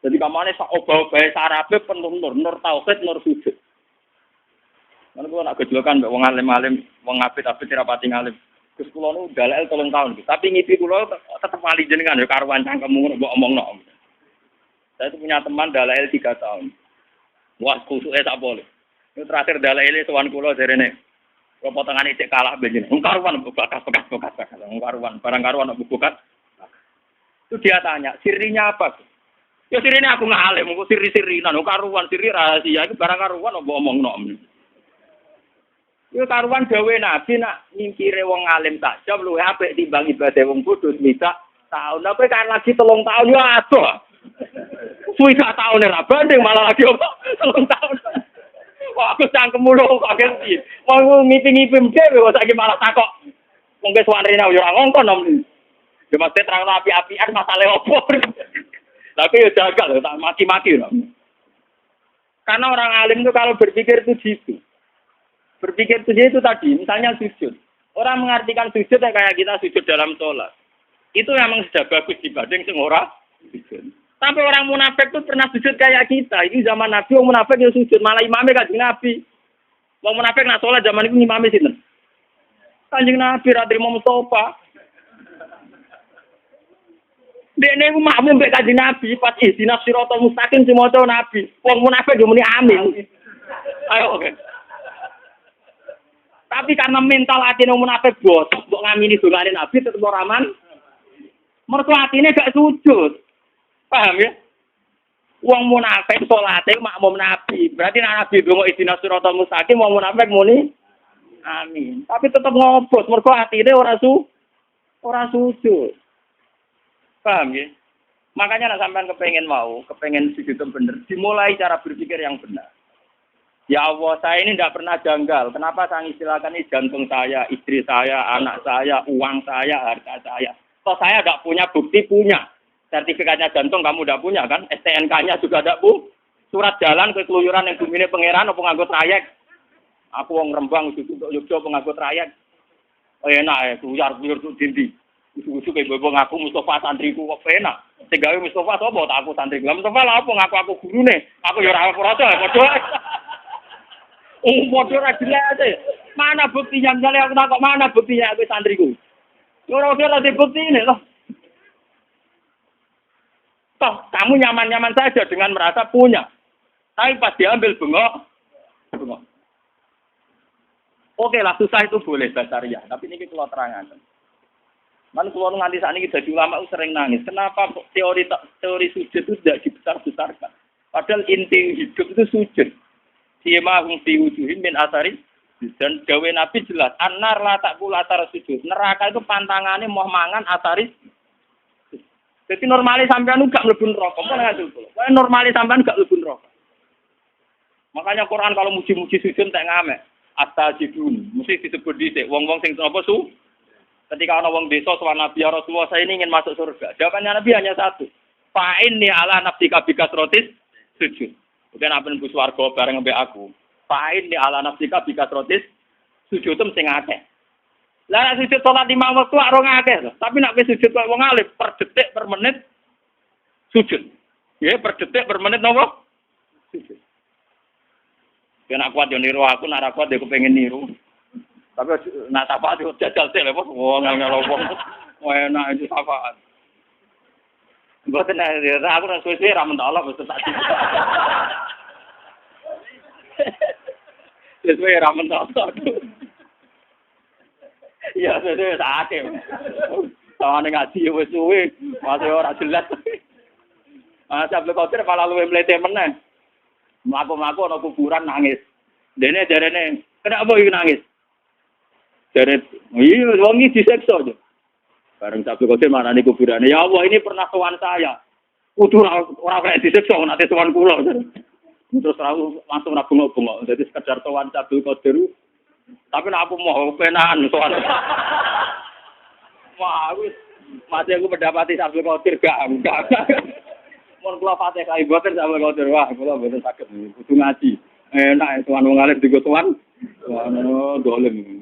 Jadi kamane sak obah-obahe sarape penuh nur tauhid, nur sujud. Kan kula nak gejolokan mbek wong alim-alim, wong apit-apit rapati ngalim. Gus kula nu dalel 3 tahun. Tapi ngipi kula tetep wali jenengan ya karuan cangkemmu mbok omongno. Saya itu punya teman dalel 3 tahun. Wah, kusuke tak boleh. Itu terakhir dalel sowan kula jarene. Kula potongane cek kalah benjen. Wong karuan bekas. Wong karuan, barang karuan bukat. Itu dia tanya, sirinya apa? Ya sirinya aku ngalim, kok siri-sirinan, karuan, siri rahasia, itu barang karuan mbok omongno. Yo karuan gawe Nabi nak nyingkire wong alim saja luwih apik timbang ibadah wong bodho mita tahun. Apa kan lagi 3 tahun yo adoh. Suwi sak tahun ora banding malah lagi apa 3 tahun. Wah aku cangkemmu lho kok ngerti. Wong ngipi-ngipi dhewe kok saiki malah takok. Wong wis warene yo ora ngongkon nom. Yo mesti terang api-apian masalah opo. Tapi yo jagal tak maki-maki lho. Karena orang alim itu kalau berpikir itu gitu. Berpikir itu tadi, misalnya sujud. Orang mengartikan sujud kayak kita sujud dalam sholat. Itu memang sudah bagus dibanding sing ora sujud. Tapi orang munafik itu pernah sujud kayak kita. Ini zaman Nabi, orang munafik yang sujud. Malah imamnya kanjeng Nabi. Orang munafik nak sholat zaman itu imamnya sinten. Kanjeng Nabi, Radri Mustafa. Dia ini makmum mbek kanjeng Nabi. Pas ihdinas siratal mustaqim semoco Nabi. Orang munafik yo muni amin. Ayo oke. Tapi karena mental hatinya munafik bosok, mbok ngamini dongane Nabi tetep ora aman. Mergo atine gak sujud. Paham ya? Wong munafik salate makmum Nabi. Berarti nek Nabi donga ihdinas siratal mustaqim wong munafik muni amin. Tapi tetep ngobos mergo atine ora sujud. Paham ya? Makanya nek sampean kepengen sujud yang bener, dimulai cara berpikir yang benar. Ya Allah, saya ini tidak pernah janggal. Kenapa saya istilahkan ini jantung saya, istri saya, anak saya, uang saya, harta saya. Toh saya tidak punya bukti punya. Sertifikatnya jantung kamu tidak punya kan? STNK-nya juga tidak punya. Surat jalan ke keluyuran yang bumine pangeran apa nganggo trayek. Aku wong Rembang untuk Yogyakarta penganggo trayek. Enak ya, keluyur tuh dindi. Usu-usu kayak bobo ngaku Mustafa santriku kok enak. Sing gawe Mustafa sapa tak aku santri. Lah Mustafa lha apa ngaku gurune. Aku ya ora ora padha. Padha ra jelas aja. Mana buktinya misalnya aku takok mana buktinya aku santriku. Ora ada bukti ini loh. Toh, kamu nyaman-nyaman saja dengan merasa punya. Tapi pas diambil bengok. Oke lah, susah itu boleh basariah. Tapi ini kalau terangan. Man kalau nganti saat ini jadi ulama sering nangis. Kenapa teori sujud itu tidak dibesar-besarkan? Padahal inti hidup itu sujud. Siyama hum fi wujuhim min asari. Dan gawe Nabi jelas. Anar la takul atar sujud. Neraka itu pantangannya mau mangan asari. Jadi normalis sampean gak mlebu neraka. Normalis sampean gak mlebu neraka. Makanya Quran kalau muji-muji sujud tak ngamek. Astajidun. Mesti disebut dhisik wong-wong sing apa su. Ketika ana wong desa sowan Nabi ya Rasulullah, saya ini ingin masuk surga. Jawabannya Nabi hanya satu. Fa'inni ala nafsika bikasrotis sujud. Bukan apa nembus warga bareng mbek aku. Fa'inni ala nafsika bikasrotis sujud itu mesti akeh. Lah sujud salat 5 waktu ora ngakeh lho. Tapi nek wis sujud kok wong alim per detik per menit sujud. Ya per detik per menit napa? Sujud. Kena kuat yo niru aku, nek kuat yo kepengin niru. Tapi nak syafaat yo jajal sik lho, wong ngel-ngel opo. Enak itu syafaat. Mboten aku ora suwe-suwe ra mentok Allah wis tak. Sesuai ra mentok. Ya, itu sakit. Tawane ngaji wis suwe, masih ora jelas. Abdul Qadir malah luwih mlete meneh. Mlaku-mlaku ana kuburan nangis. Dene jarene, kenapa iki nangis? Jare, iya wong iki disiksa aja. Bareng Abdul Qadir marani kuburane, ya Allah ini pernah sowan saya. Kudu ora kaya disiksa nek sowan kula. Terus langsung ra bengok-bengok. Dadi sekedar sowan Abdul Qadir. Tapi nek aku mau penahan soal. Wah, wis mati aku mendapati Abdul Qadir enggak. Mun kula Fatihah Abdul Qadir Qadir wah, kula mboten saged kudu ngaji. Enak sowan wong alim digo sowan. Dolen.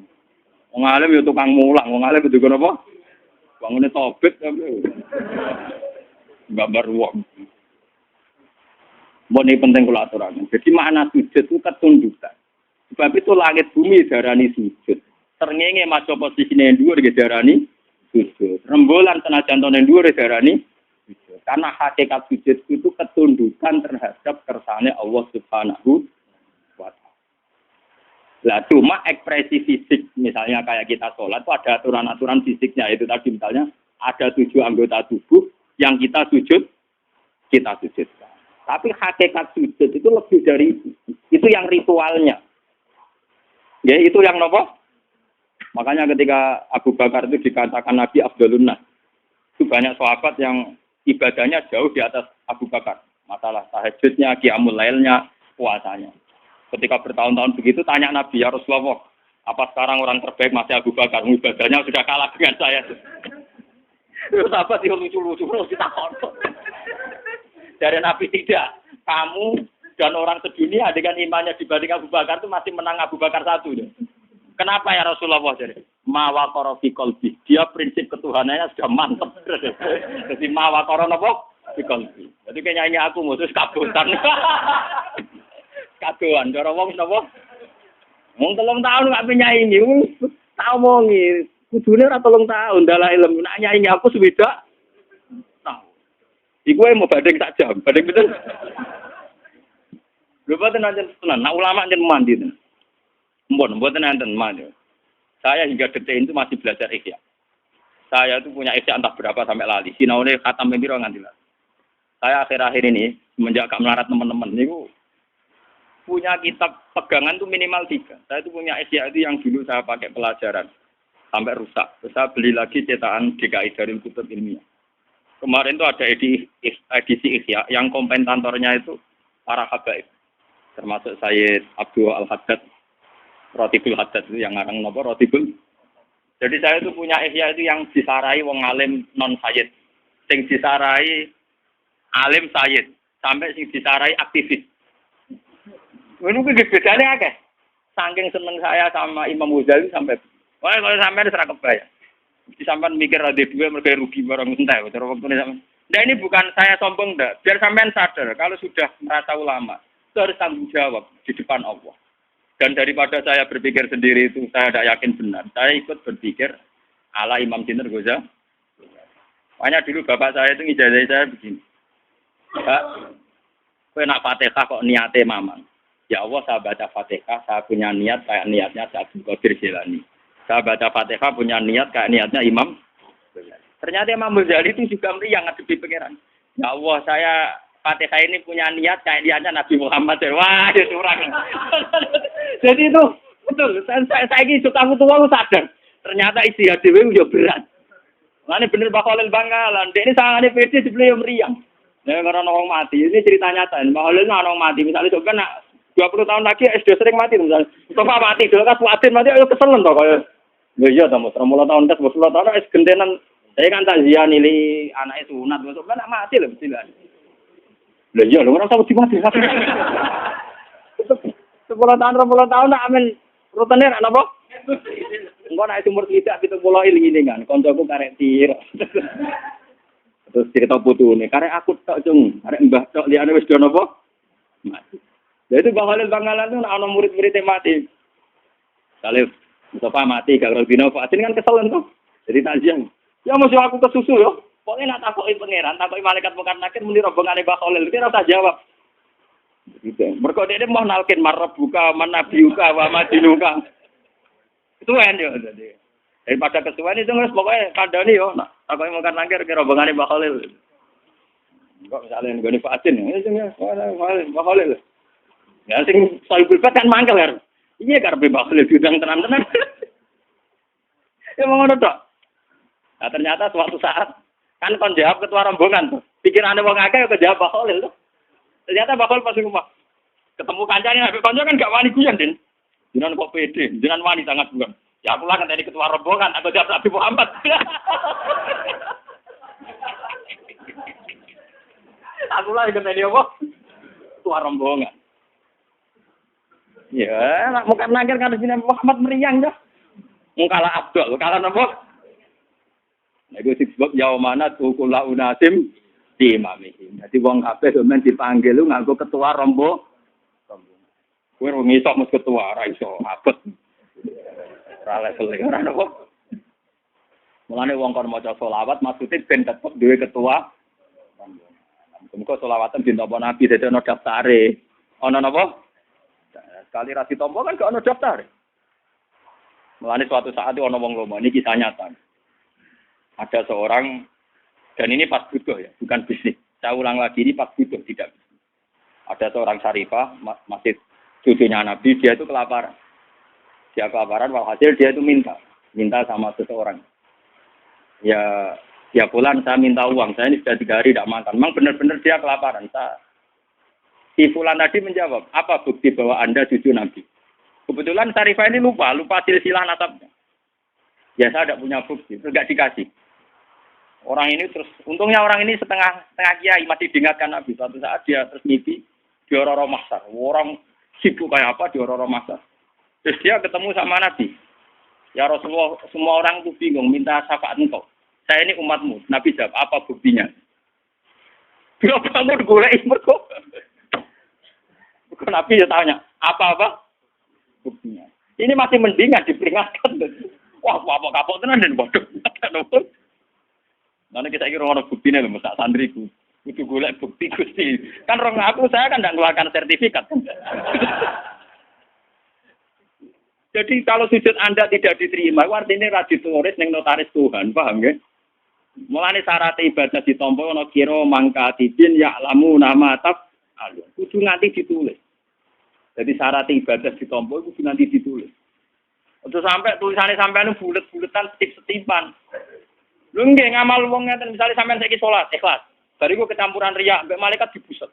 Wong alim yo tukang mulang, wong alim digo napa? Bangune tobit. Gambar wong. Ini penting kula aturaken. Jadi makna sujud itu ketundukan. Sebab itu langit bumi darani sujud. Srengenge maca posisine dhuwur nggih darani sujud. Rembulan senajan tone dhuwur darani sujud. Karena hakikat sujud itu ketundukan terhadap kersane Allah Subhanahu wa taala. Lah cuma ekspresi fisik misalnya kayak kita sholat itu ada aturan-aturan fisiknya itu tadi misalnya ada 7 anggota tubuh yang kita sujudkan. Tapi hakikat sujud itu lebih dari itu yang ritualnya. Ya itu yang nopo. Makanya ketika Abu Bakar itu dikatakan Nabi Afdalun Nas, itu banyak sahabat yang ibadahnya jauh di atas Abu Bakar. Masalah tahajudnya, qiyamul lailnya, puasanya. Ketika bertahun-tahun begitu tanya Nabi, ya Rasulullah, apa sekarang orang terbaik masih Abu Bakar? Ibadahnya sudah kalah dengan saya. Sahabat itu lucu-lucu kita kontok. Dari Nabi tidak. Kamu dan orang sedunia dengan imannya dibanding Abu Bakar itu masih menang Abu Bakar satu. Ya. Kenapa ya Rasulullah? Jadi mawakoro fi qalbi. Dia prinsip ketuhanannya sudah mantap. Jadi mawakoro napa fi qalbi. Jadi kayaknya ini aku mutus kabutan. Kaduan cara wong napa? Wong 3 tahun gak penyaingi. Tak omongi. Kudune ora 3 tahun dalah ilmu. Nak nyaingi aku suwidak. Iku mau badeng sak jam, badeng betul. Lha boten nanten tenan, nak ulama njen mandi. Mbon boten nanten mandi. Saya hingga detik itu masih belajar ihya. Saya itu punya ihya entah berapa sampai lali. Sinaune khatam piro nganti lali. Saya akhir-akhir ini semenjak gak melarat teman-teman niku punya kitab pegangan tuh minimal 3. Saya itu punya Ihya itu yang dulu saya pakai pelajaran sampai rusak. Terus saya beli lagi cetakan DKI Darul Kutub Ilmiah. Kemarin tuh ada edisi Ihya yang komentatornya itu para habaib. Termasuk Sayyid Abdul Al-Haddad, Rotibul Haddad itu yang ngarang nopo Rotibul. Jadi saya itu punya Ihya itu yang disarai wong alim non sayyid. Sing disarai alim sayyid sampai sing disarai aktivis. Ini bedanya akeh. Saking seneng saya sama Imam Ghazali sampai wah kalau sampai serah kebayang. Di sampean mikir ada dua mereka rugi barang entah. Cara waktu ini sampean. Nah ini bukan saya sombong ndak. Biar sampean sadar kalau sudah merasa ulama itu harus tanggung jawab di depan Allah. Dan daripada saya berpikir sendiri itu saya tidak yakin benar. Saya ikut berpikir ala Imam Sinten Ghazali. Makanya dulu bapak saya itu ngijazah saya begini. Pak, kowe nak Fatihah kok niate mamang. Ya Allah, saya baca Fatihah, saya punya niat kayak niatnya Abdul Qadir Jilani. Saya baca Fatihah punya niat kayak niatnya Imam Ghazali. Ternyata Imam Ghazali itu juga meriang ngadepi pangeran. Ya Allah, saya Fatihah ini punya niat kayak niatnya Nabi Muhammad. Wah, itu orang. Jadi itu betul. Saya ini suka tua aku sadar. Ternyata isi hati itu berat. Ini bener Mbak Khalil Bangkalan. Dia ini sangat pede sebelum meriang. Nah, karena orang mati. Ini cerita nyata. Mbak Khalil itu orang mati. Misalnya coba nak 20 tahun lagi SD sering mati misalnya. Coba mati dulu kan Fuadin mati ayo keselen toh kaya. Ya iya ta Mas, 30 tahun ke 10 tahun wis gentenan. Saya kan tak zianili anake sunat besok kan mati lho mesti lah. Lha iya lho ora usah mati. 10 tahun nak amen rutene ana apa? Engko nek umur tidak 70 iling kan kancaku karek tir. Terus cerita putune, karek aku tok cung, karek mbah tok liyane wis do napa? Mati. Jadi Mbak Khalil Bangkalan itu ana murid-muridnya mati. Kalau Mustafa mati, kalau Dino Fatin kan kesel tuh. Jadi takziah. Ya mesti aku kesusu yo. Pokoknya nak takoki pangeran, takoki malaikat mungkar nakir muni rombongane Mbak Khalil, dia ora jawab. Gitu. Mergo dhek mau nalkin marab buka manabiuka wa madinuka. Itu kan yo jadi. Daripada kesuwen itu wis pokoke kandhani yo nak takoki mungkar nakir ke rombongane Mbak Khalil. Kok misalnya nggone Fatin, ya sing Mbak Khalil. Ya sing soal kan mangkel kan. Iya karepe Mbak Khalil diundang tenan-tenan. Ya mau ngono tok. Nah ternyata suatu saat kan kon jawab ketua rombongan tuh. Pikirane wong akeh kok jawab Mbak Khalil tuh. Ternyata Mbak Khalil pas rumah. Ketemu kancane nek kanca kan gak wani guyon, Den. Jenengan kok pede, jenengan wani sangat bukan. Ya aku lah kan tadi ketua rombongan, aku jawab Nabi Muhammad. Aku lah kan tadi apa? Ketua rombongan. Ya, nak muka nangkir kan sini Muhammad meriang dah. Mungkala Abdul, kalah apa? Nah, itu sebab yaumana tukula unasim di imamihim. Jadi wong kabeh domen dipanggil lu nganggo ketua rombongan. Kowe ora ngisok mus ketua ora iso abet. Ora level ora apa. Mulane wong kon maca selawat maksude ben tetep duwe ketua rombongan. Muga selawatan dintampa Nabi dadi ana daftare. Ana napa? Sekali rasi tompo kan gak ada daftar. Mulane suatu saat itu ada wong lomo, ini kisah nyata. Ada seorang, dan ini pas butuh ya, bukan bisnis. Saya ulang lagi, ini pas butuh, tidak bisnis. Ada seorang syarifah, masih cucunya Nabi, dia itu kelaparan. Dia kelaparan, walhasil dia itu minta sama seseorang. Ya bulan saya minta uang, saya ini sudah 3 hari tidak makan. Memang benar-benar dia kelaparan. Si Fulan tadi menjawab, apa bukti bahwa Anda cucu Nabi? Kebetulan Syarifah ini lupa silsilah nasabnya. Ya saya tidak punya bukti, terus tidak dikasih. Orang ini terus, untungnya orang ini setengah kiai masih diingatkan Nabi. Suatu saat dia terus mimpi di Roro Mahsar. Orang sibuk kayak apa di Roro Mahsar. Terus dia ketemu sama Nabi. Ya Rasulullah, semua orang itu bingung, minta syafaat engkau. Saya ini umatmu. Nabi jawab, apa buktinya? Dia bangun golek mergo. Nabi ya tanya, apa buktinya? Ini masih mendingan diperingatkan. Wah, apa kapok tenan dan bodoh. Nanti kita kira orang buktinya loh, masak sandriku. Itu golek bukti Gusti. Kan orang saya kan tidak mengeluarkan sertifikat. Jadi kalau sujud Anda tidak diterima, artinya rajin tulis yang notaris Tuhan, paham ya? Mulane syarat ibadah ditampa ana kira mangka tidin ya lamu nama taf alun. Kudu nganti ditulis. Jadi syarat ibadah ditampa kudu nganti ditulis. Ojo sampai tulisannya sampean bulet-buletan setip-setipan. Lho nggih ngamal wong ngeten misale sampean saiki salat ikhlas. Bariku kecampuran riya mbek malaikat dibuset.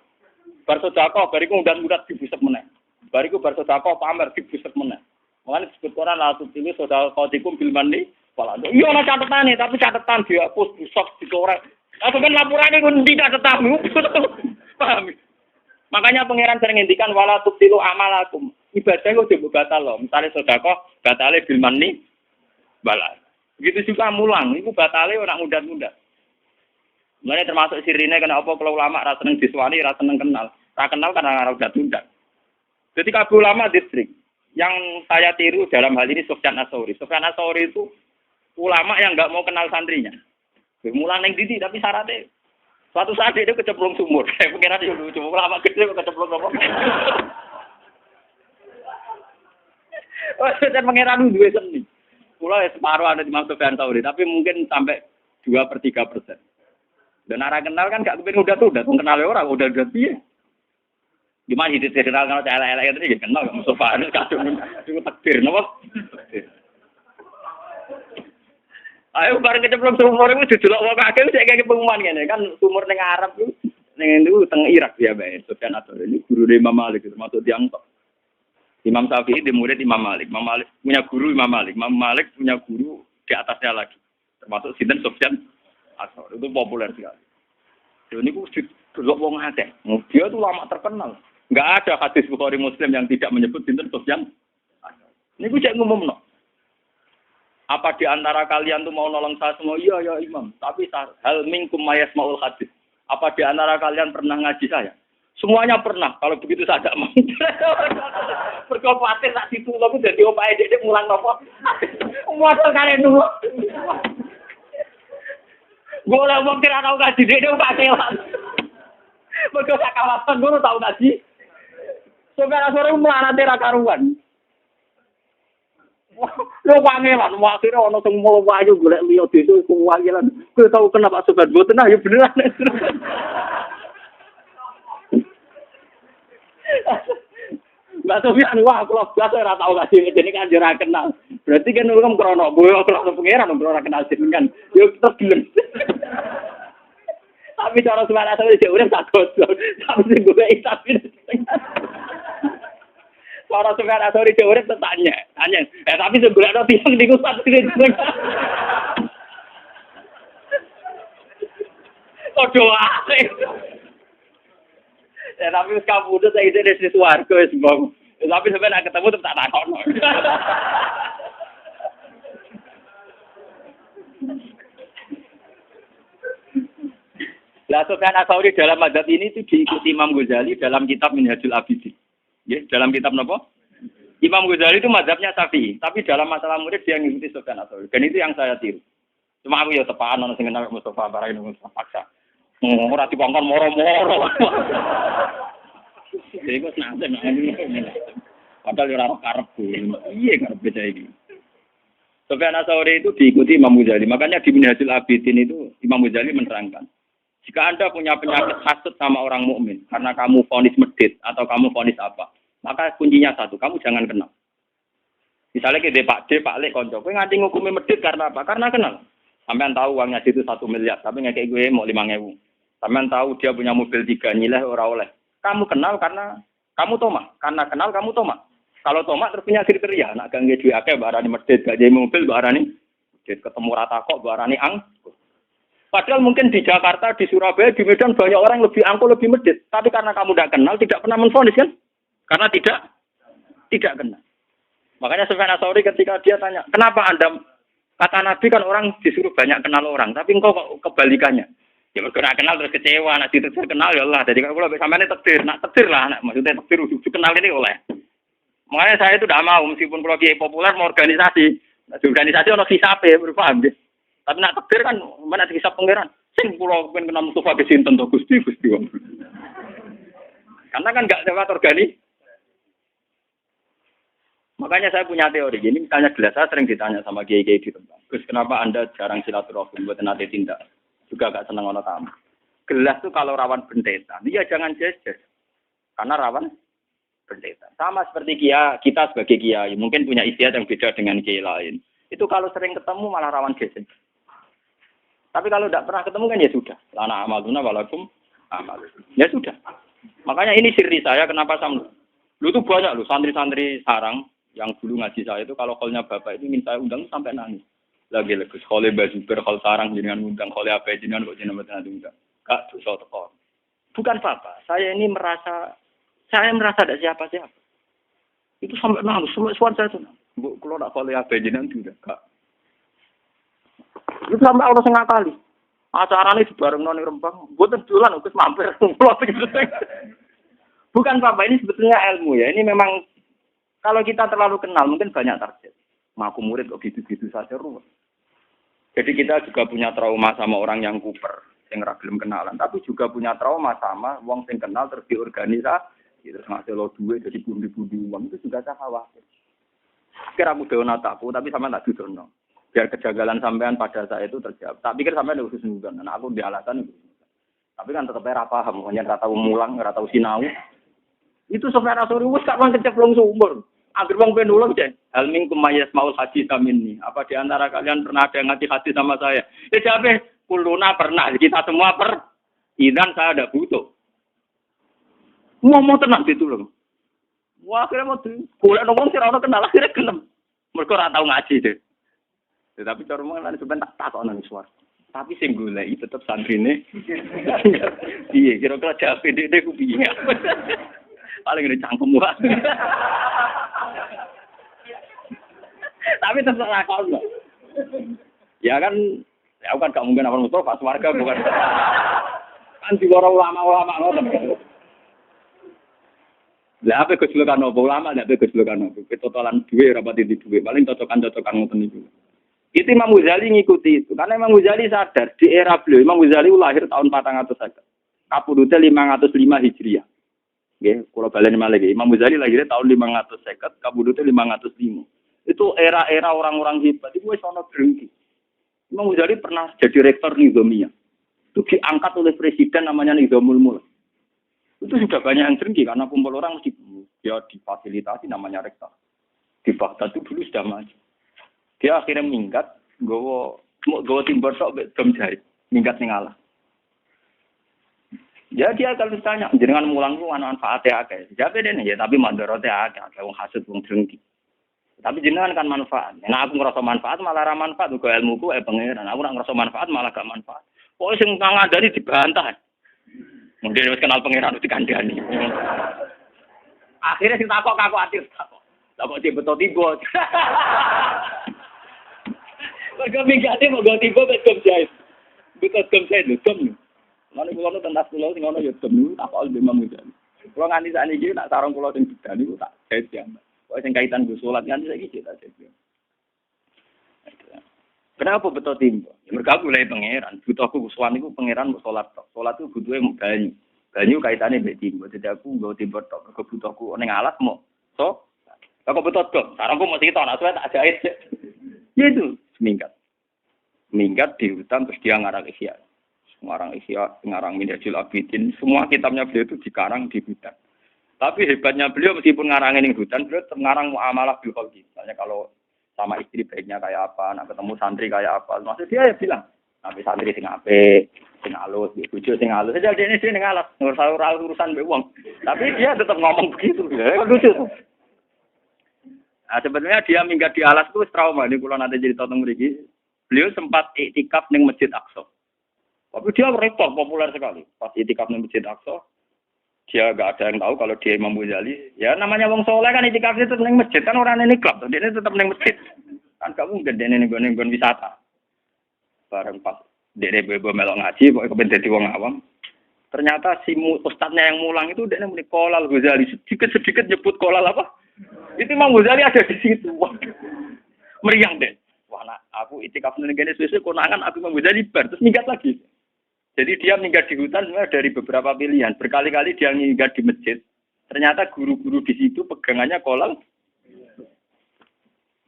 Bar sedekah bariku undat-undat dibuset meneh. Bariku bar sedekah pamer dibuset meneh. Mulane disebut Quran la tusilu sadaqatikum bil manni wal adha. Iya ana catetane tapi catetan dihapus busok dicorek. Apa kan laporane kun tidak tetamu. Paham? Makanya pangeran sering ngendikan wala tusilu amalakum. Ibadah kok dibuat batal loh. Misalnya sedekah batale bil manni wal adha. Begitu juga mulang, itu batale orang undat-undat. Mulane termasuk sirine kena apa kalau ulama ra seneng diswani, ra seneng kenal. Ra kenal karena ra undat-undat. Jadi kabeh ulama distrik yang saya tiru dalam hal ini Sufyan Ats-Tsauri. Sufyan Ats-Tsauri itu ulama yang enggak mau kenal santrinya. Mulang ning didi tapi syaratnya suatu saat dia kecemplung sumur. Saya pengen dia lucu, ulama gede kok kecemplung apa. Oh, saya pengen duwe seni. Kula separuh ada di Imam Sufyan Ats-Tsauri, tapi mungkin sampai 2/3%. Dan arah kenal kan gak kepen udah kenal orang udah piye. Gimana hidup kenal kalau saya elek-elek itu kenal gak Mustafa ini kadung takdir napa? Ayo bareng kecemplung sumur itu didelok wong akeh sik kaya pengumuman ngene kan sumur ning Arab ku ning itu teng Irak ya bae. Sufyan Ats-Tsauri ini guru Imam Malik termasuk tiang top. Imam Syafi'i di murid Imam Malik. Imam Malik punya guru Imam Malik. Imam Malik punya guru di atasnya lagi. Termasuk sinten Sufyan Ats-Tsauri itu populer sekali. Ini ku didelok wong akeh. Dia tuh lama terkenal. Enggak ada hadis Bukhari Muslim yang tidak menyebut sinten Sufyan. Ini gue cek ngumumno. Apa di antara kalian tuh mau nolong saya semua? Iya ya Imam. Tapi hal minkum mayasmaul hadis. Apa di antara kalian pernah ngaji saya? Semuanya pernah. Kalau begitu saya tidak mau. Berkompatir tak ditulung jadi opae dek mulang nopo. Modal kalian dulu. Gue lah mau kira tahu ngaji dek Pak Kelan. Mergo sak kawasan gue tahu ngaji. Sampai sore melanate ra karuan. Lho pangeran, akhirnya ana sing mulo wayu golek liya desa iku wayelan. Kowe tau kenapa sobat mboten ah ya beneran. Mbak Sofyan wah kula biasa ora tau ngaji ngene kan ora kenal. Berarti kan ulung krono boyo krono pangeran ora kenal jenengan. Yo tetep gelem. Tapi cara suara saya jauh tak gosok. Tapi sing gue tapi cara suara saya jauh tanya. Tapi sing gue ada tiang di kusat sini. Kodoa. Tapi sekarang udah saya ide dari suarga sebab. Tapi sebenarnya ketemu tetap tak takon. Lah Sufyan Ats-Tsauri dalam mazhab ini itu diikuti Imam Ghazali dalam kitab Minhajul Abidin. Ya, dalam kitab napa? Imam Ghazali itu mazhabnya Syafi'i, tapi dalam masalah murid dia ngikuti Sufyan Ats-Tsauri. Dan itu yang saya tiru. Cuma aku ya tepaan ana sing kenal Mustafa Barain paksa. Ora dikongkon moro-moro. Jadi kok nanten padahal ora karepku. Iya karep beda iki. Sufyan Ats-Tsauri itu diikuti Imam Ghazali. Makanya di Minhajul Abidin itu Imam Ghazali menerangkan jika Anda punya penyakit hasud sama orang mukmin karena kamu vonis medit atau kamu vonis apa, maka kuncinya satu, kamu jangan kenal. Misalnya ke Pak D, Pak Lek, konco, gue nganti ngukumi medit karena apa? Karena kenal. Sampean tahu uangnya situ 1 miliar, tapi ngekek gue mau 5.000. Sampean tahu dia punya mobil 3 nyileh ora oleh. Kamu kenal karena kamu tomak, karena kenal kamu tomak. Kalau tomak terus punya kriteria, nak gangge duwe akeh barani medit, gak jadi mobil barani medit, ketemu rata kok barani angkuh. Padahal mungkin di Jakarta, di Surabaya, di Medan banyak orang lebih angkuh, lebih medit. Tapi karena kamu tidak kenal, tidak pernah menvonis kan? Karena tidak kenal. Makanya Sufyan Ats-Tsauri ketika dia tanya, kenapa Anda, kata Nabi kan orang disuruh banyak kenal orang, tapi engkau kok kebalikannya. Ya bergerak kenal terus kecewa, nak ditetir kenal ya Allah. Jadi kalau sampai ini takdir, nak takdir lah, nak maksudnya takdir ujuk kenal ini oleh. Makanya saya itu tidak mau, meskipun kalau kiai populer mau organisasi, di organisasi ono hisabe, berpaham deh. Tapi nak takdir kan mana hisap pangeran. Sing kula pengen kenal Mustafa ke sinten to Gusti. Karena kan enggak lewat organik. Makanya saya punya teori. Ini misalnya gelas, saya sering ditanya sama kiai-kiai di tempat. Gus, kenapa Anda jarang silaturahmi buat nanti tindak? Juga gak senang ono tamu. Gelas tuh kalau rawan bentetan, ya jangan jejer. Karena rawan bentetan. Sama seperti kita sebagai kiai, mungkin punya istiadat yang beda dengan kiai lain. Itu kalau sering ketemu malah rawan geser. Tapi kalau tidak pernah ketemu kan ya sudah. Lana amaluna walakum amal. Ya sudah. Makanya ini siri saya kenapa sama. Lu tuh banyak lu santri-santri sarang yang dulu ngaji saya itu kalau kolnya bapak itu minta saya undang sampai nangis. Lagi legus kole baju berkol sarang jenengan undang kole apa jenengan kok jenengan betul undang. Kak dosa teko. Bukan apa. Saya merasa ada siapa-siapa. Itu sampai nangis semua suara saya tuh. Bu kalau nak kole apa jenengan sudah kak. Itu sampai orang setengah kali. Acaranya dibareng noni Rembang. Buatan dolan wis mampir. Bukan apa ini sebetulnya ilmu ya. Ini memang kalau kita terlalu kenal, mungkin banyak target. Ngaku murid kok gitu-gitu saja ruwet. Jadi kita juga punya trauma sama orang yang kuper, yang ragilem kenalan. Tapi juga punya trauma sama wong sing kenal terus diorganisasi, terus ngasih lo duit, jadi bundi-bundi uang. Itu juga saya khawatir. Kira aku dewa takut, tapi sama tak dudono. Biar kejagalan sampean pada saya itu terjawab. Tak pikir sampean khusus nudan. Nah aku di alasan itu. Tapi kan tetap era paham, hanya nggak tahu mulang, nggak tahu sinau. Itu sopir asori wes tak mang keceplong sumur. Agar wong penulung cek. Halming kumayas maul haji saminni. Apa di antara kalian pernah ada yang ngaji haji sama saya? Jawabnya kuluna pernah. Kita semua Idan saya ada butuh. Mau tenang ditulung. Wah akhirnya mau boleh ngomong sih orang kenal akhirnya gelem. Mereka ora tau ngaji deh. Tapi cara ngomong sebentar tak kok nang suara. Tapi sing goleki tetep santrine. Iya, kira-kira jawab PDD ku piye. Paling gede cangkem wae. Tapi tetap lakon loh. Ya kan, ya kan gak mungkin apa Mustafa warga bukan. Kan diworo ulama-ulama ngoten. Lah apa kecelakaan apa ulama ndak kecelakaan apa. Totalan duwe rapat di duwe paling cocokan-cocokan ngoten niku. Itu Imam Ghazali ngikuti itu. Karena Imam Ghazali sadar di era beliau Imam Ghazali lahir tahun 450. Kapudute 505 Hijriah. Nggih, kula baleni malih iki. Imam Ghazali lahirnya tahun 550, kabudute 505. Itu era-era orang-orang hebat. Itu wis ana drengki. Imam Ghazali pernah jadi rektor Nizamiyah. Itu diangkat oleh presiden namanya Nizamul Mulk. Itu sudah banyak yang drengki karena kumpul orang mesti dia difasilitasi namanya rektor. Di Baghdad itu dulu sudah maju. Dia akhirnya minggat, gowo timber tok dom jari, minggat ning Allah. Ya dia kalau ditanya, jenengan mulang ku ana manfaate akeh. Jawabe dene ya tapi mandorote akeh, wong hasud wong drengki. Tapi jenengan kan manfaat. Nek aku ngrasa manfaat malah ra manfaat uga ilmuku pangeran. Aku ora ngrasa manfaat malah gak manfaat. Pokoke sing ngandani dibantah. Mungkin wis kenal pangeran dikandani. Akhirnya sing takok atir takok. Takok tiba-tiba. Mergo mingate mau tiba betul jahit. Betul jahit lho, dom. Mane kula nu tentas kula sing ana ya dom takok lebih mamudani. Kula nganti sakniki nak sarung kula sing bedani ku tak jahit ya. Kok sing kaitan go salat nganti saiki tak jahit. Kenapa betul timbo? Ya mergo aku mulai pangeran. Butuhku suami ku pangeran mau salat tok. Salat ku butuhe banyu. Banyu kaitane mbek timbo. Dadi aku nggo timbo tok mergo butuhku ning alas mau. So, kok betul dong. Sarungku mau sitok nak suwe tak jahit. Ya itu minggat di hutan terus dia ngarang Ihya. Ngarang Minhajul Abidin. Semua kitabnya beliau itu dikarang di hutan. Tapi hebatnya beliau meskipun ngarangin di hutan, beliau tetap ngarang muamalah bil khalqi. Misalnya kalau sama istri baiknya kayak apa, nak ketemu santri kayak apa. Maksud dia ya bilang, nabi santri sing apik, sing alus, bojo sing alus. Saja dia sing ngalas, urusan mbek wong. Tapi dia tetap ngomong begitu. Ya lucu. Nah, sebenarnya dia minggat di alas itu trauma. Ini kalau nanti jadi tonton mriki, beliau sempat iktikaf ning Masjid Aqsa. Tapi dia repot, populer sekali. Pas iktikaf ning Masjid Aqsa, dia enggak ada yang tahu kalau dia Imam Ghazali. Ya namanya wong saleh kan iktikafnya tetap ning masjid kan orang ini klub, dia tetap ning masjid. Kan kamu gede ning nggon wisata. Bareng pas dene bebo melok ngaji, pokoke kepen dadi wong awam. Ternyata si ustadznya yang mulang itu dia muni Qolal Ghazali, sedikit nyebut Qolal apa? Itu Imam Ghazali ada di situ. Meriang deh. Wah, nak, aku itikaf ning kene suwe-suwe konangan aku Imam Ghazali bar terus minggat lagi. Jadi dia minggat di hutan sebenarnya dari beberapa pilihan. Berkali-kali dia minggat di masjid. Ternyata guru-guru di situ pegangannya Qolal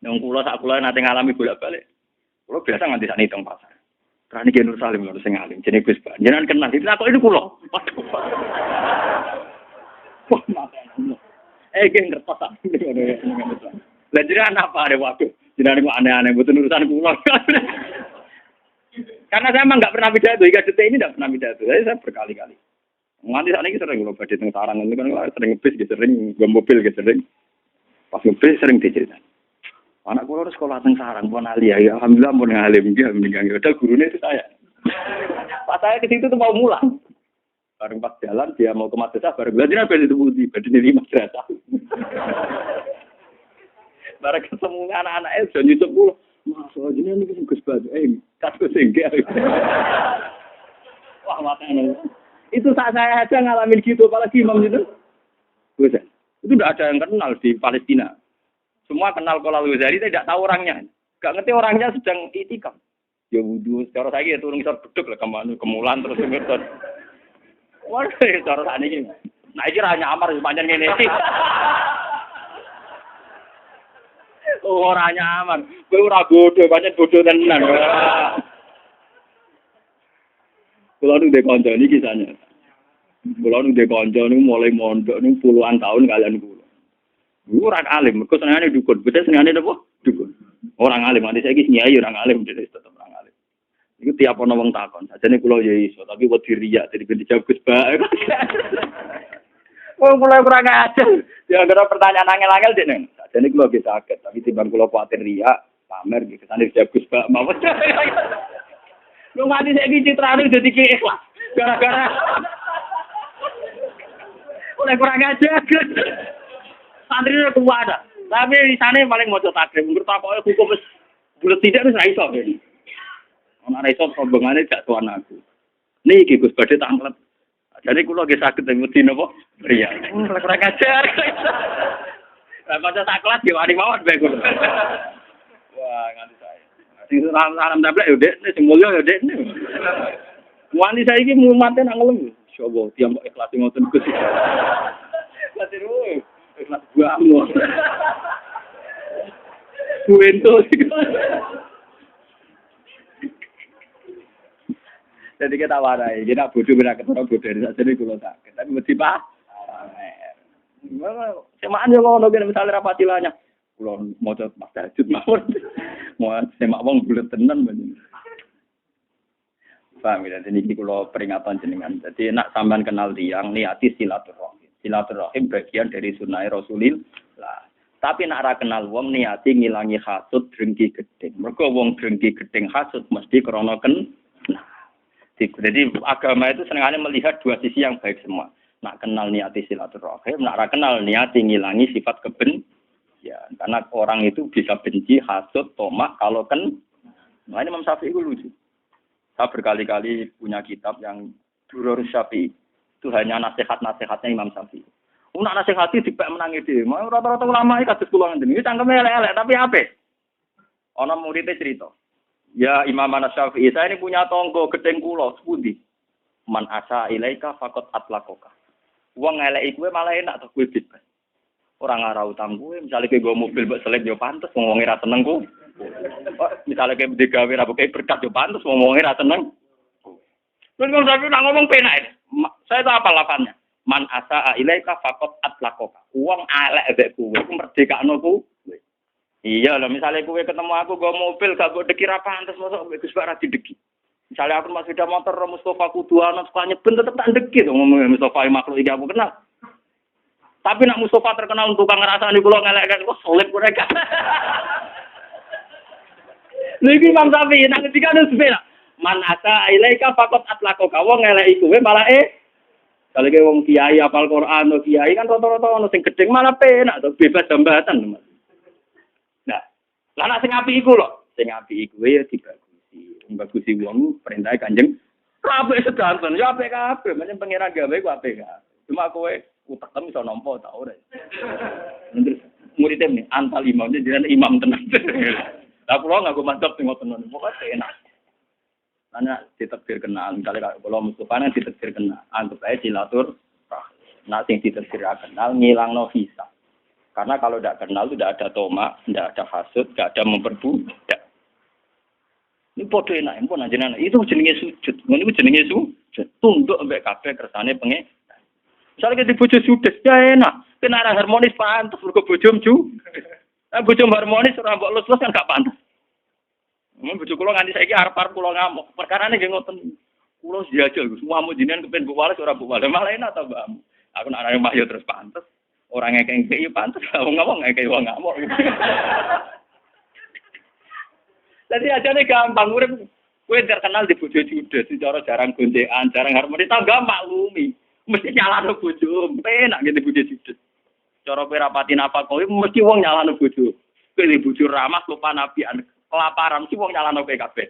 Nang kula sak kula nate ngalami bolak-balik. Kula biasa nganti sak nitung pasar. Rani Ki Nur Salim lho sing alim jenenge Gus Pak. Jenengan kenal itu aku ini kula. Waduh. Wah, maten. Geng ngertos sak. Lah jenengan apa are waktu? Jenengan kok aneh-aneh mboten urusan kula. Karena saya emang nggak pernah pidato, hingga detik ini nggak pernah pidato. Saya berkali-kali. Nganti saat ini sering kalau badai teng sarang itu kan sering ngebis, gitu, sering gua mobil, gitu, sering pas ngebis sering diceritakan. Anak gua harus sekolah teng sarang, pun alia, ya alhamdulillah pun ngalim dia meninggal. Udah gurunya itu saya. Pas saya ke situ tuh mau mulang. Bareng pas jalan dia mau ke madrasah, bareng belajar apa itu budi, badai di madrasah. Bareng ketemu anak-anak itu nyucuk pulau. Masuk aja nih Gus Badu, kasih singgah. Wah matanya. Itu saat saya aja ngalamin gitu, apalagi imam itu. Gus, itu tidak ada yang kenal di Palestina. Semua kenal Kolal Ghazali, tidak tahu orangnya. Gak ngerti orangnya sedang itikaf. Ya wudhu, cara saya turun isor beduk lah kemulan terus ngerti. Waduh, cara saya ini. Nah ini hanya amar sepanjang ini sih. Orangnya aman. Kowe ora bodoh, pancen bodoh tenan. Kula nu ndek kanca niki kisahnya. Kula nu ndek kanca niku mulai mondok niku puluhan tahun kalian kula. Niku ora alim, mergo senengane dukun. Betul senengane apa? Dukun. Orang alim, nanti saiki nyai orang alim dhewe tetep orang alim. Iku tiap ana wong takon, sajane kula ya iso, tapi wedi riya jadi ben dijawab Gus Ba. Wong mulai kurang ajar. Ya gara pertanyaan angel-angel dene. Jadi kalau bisa sakit, tapi timbang kalau khawatir riak, pamer gitu. Sana jagus Pak, mau. Lu mati saya citra ini udah dikit ikhlas. Gara-gara. Udah kurang ajar. Santri udah tua ada. Tapi di sana paling mau coba takrim. Menurut aku hukum bulat tidak harus raiso. Anak raiso sombongannya gak tuan aku. Nih Gus Badhe tanglet. Jadi kalau lagi sakit dengan Medina kok, riak. Kurang ajar. Pada saat kelas di wali mawar bagus. Wah, nganti saya. Sing salam tablek yo Dek, sing mulya yo Dek. Wani saiki mumaten nang ngelem. Insyaallah tiang kok ikhlas ngoten Gus. Latiru. Ikhlas buahmu. Buento. Jadi kita warai, kita bodoh berak ketemu bodoh dari saja kalau sakit. Tapi mesti Pak. Semaan yo ngono ben misale rapatilanya. Kulo maca Mas Tajud mawon. Mau semak wong bulet tenan ben. Paham ya, jadi ini kulo peringatan jenengan. Jadi nak sampean kenal tiyang niati silaturahim. Silaturahim bagian dari sunnah Rasulillah. Tapi nak ra kenal wong niati ngilangi hasud drengki gedeng. Mergo wong drengki gedeng hasud mesti krana nah. Jadi agama itu senengane melihat dua sisi yang baik semua. Nak kenal niati silaturahim, nak kenal niati ngilangi sifat ya, karena orang itu bisa benci, hasud, tomak kalau nah ini Imam Syafi'i itu lucu. Saya berkali-kali punya kitab yang Durrus Syafi'i. Itu hanya nasihat-nasihatnya Imam Syafi'i. Nak nasihati dipek menangi dhewe. Mau rata-rata ulama iki kados kula ngene. Iki cangkeme elek-elek tapi apik. Ana muridé cerita. Ya Imam Syafi'i, saya ini punya tonggo gedeng kula sepundi. Man asa ilaika faqat atlakoka. Wong ngeleki kowe malah enak to kowe bebas. Ora ngara utang kowe, misale kowe nggo mobil mbok selek yo pantes wong wonge ra seneng kowe. Misale kowe digawe ra kowe berkat yo pantes wong wonge ra seneng. Terus wong sampe nak ngomong penak. Saya tahu apa lapannya. Man asa ilaika faqat atlakoka. Wong elek mbek kowe iku merdekakno kowe. Iya lho, misale kowe ketemu aku nggo mobil gak mbok deki ra pantes mosok Gus Pak ra dideki. Misalnya aku masih ada motor Mustafa Kuduana suka nyeben tetep tak deket ngomong Mustafa makhluk iki aku kenal. Tapi nak Mustafa terkenal tukang ngrasani kula ngelek kok solid mereka. Niki Imam Syafi'i nang ketika nu sepeda. Man asa ilaika faqat atlaqaka wong ngeleki kowe malah kalau wong kiai hafal Quran atau kiai kan rata-rata ono sing gedeng malah penak to bebas jambatan. Nah, lah nak sing apik iku lho, sing apik iku ya dibagusi. Bagusi wong perintah Kanjeng kabeh sedanten ya apik kabeh menyang pangeran gawe ku apik kabeh cuma kowe utekem iso nampa ta ora terus murid ini antal imamnya jenengan imam tenan lah kula nganggo mantap sing ngoten pokoke enak ana ditekdir kenal kali kula Mustofa nang ditekdir kenal anggap ae silatur nah sing ditekdir kenal ngilangno hisab Karena kalau tidak kenal itu tidak ada tomak, tidak ada hasud, tidak ada memperbudak. Ini podo enak, pun aja itu jenenge sujud. Ini jenenge sujud. Tunduk ambek kabeh kersane pengen. Misalnya kita bojo sudes ya enak. Kena arah harmonis pantas mergo bojom ju. Bojom harmonis ora mbok lus-lus kan gak pantas. Bojo kula nganti saiki arep-arep kula ngamuk. Perkarane nggih ngoten. Kula jajal Gus, mau jenengan kepen Bu Wales ora Bu Wales, malah enak ta Mbak. Aku nak arep mbah yo terus pantes. Orang ngekek yo pantes, wong ngomong ngekek wong ngamuk. Jadi ajane gampang urip kowe terkenal di bojo judes, cara jarang goncekan, jarang harmonis, tangga maklumi. Mesti nyalano bojo, penak gitu bojo judes. Cara kowe rapati napa kowe mesti wong nyalano bojo. Kowe di bojo ramah lupa nabian, kelaparan mesti wong nyalano kowe kabeh.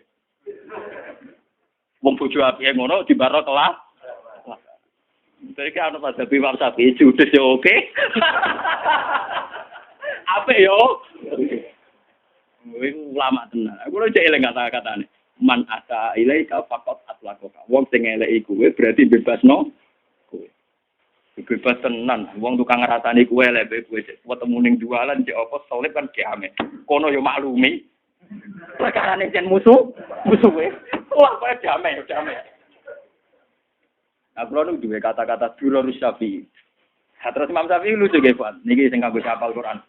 Wong bojo apike ngono dibaro kelah. Jadi kan ana pas Imam Syafi'i judes yo oke. Apik yo. Iku ulama tenan. Aku lho cek eling kata-katane. Man asa ilaika faqat atlaqaka. Wong sing eleki kowe berarti bebasno kowe. Bebas tenan. Wong tukang ngrasani kowe elek kowe ketemu ning jualan cek apa solip kan kiamat. Kono yo maklumi. Perkarane jen musuhe. Wah, kowe damai. Aku lho duwe kata-kata Durrus Syafi'i. Terus Imam Syafi'i lucu nggih, Pak. Niki sing kanggo hafal Quran.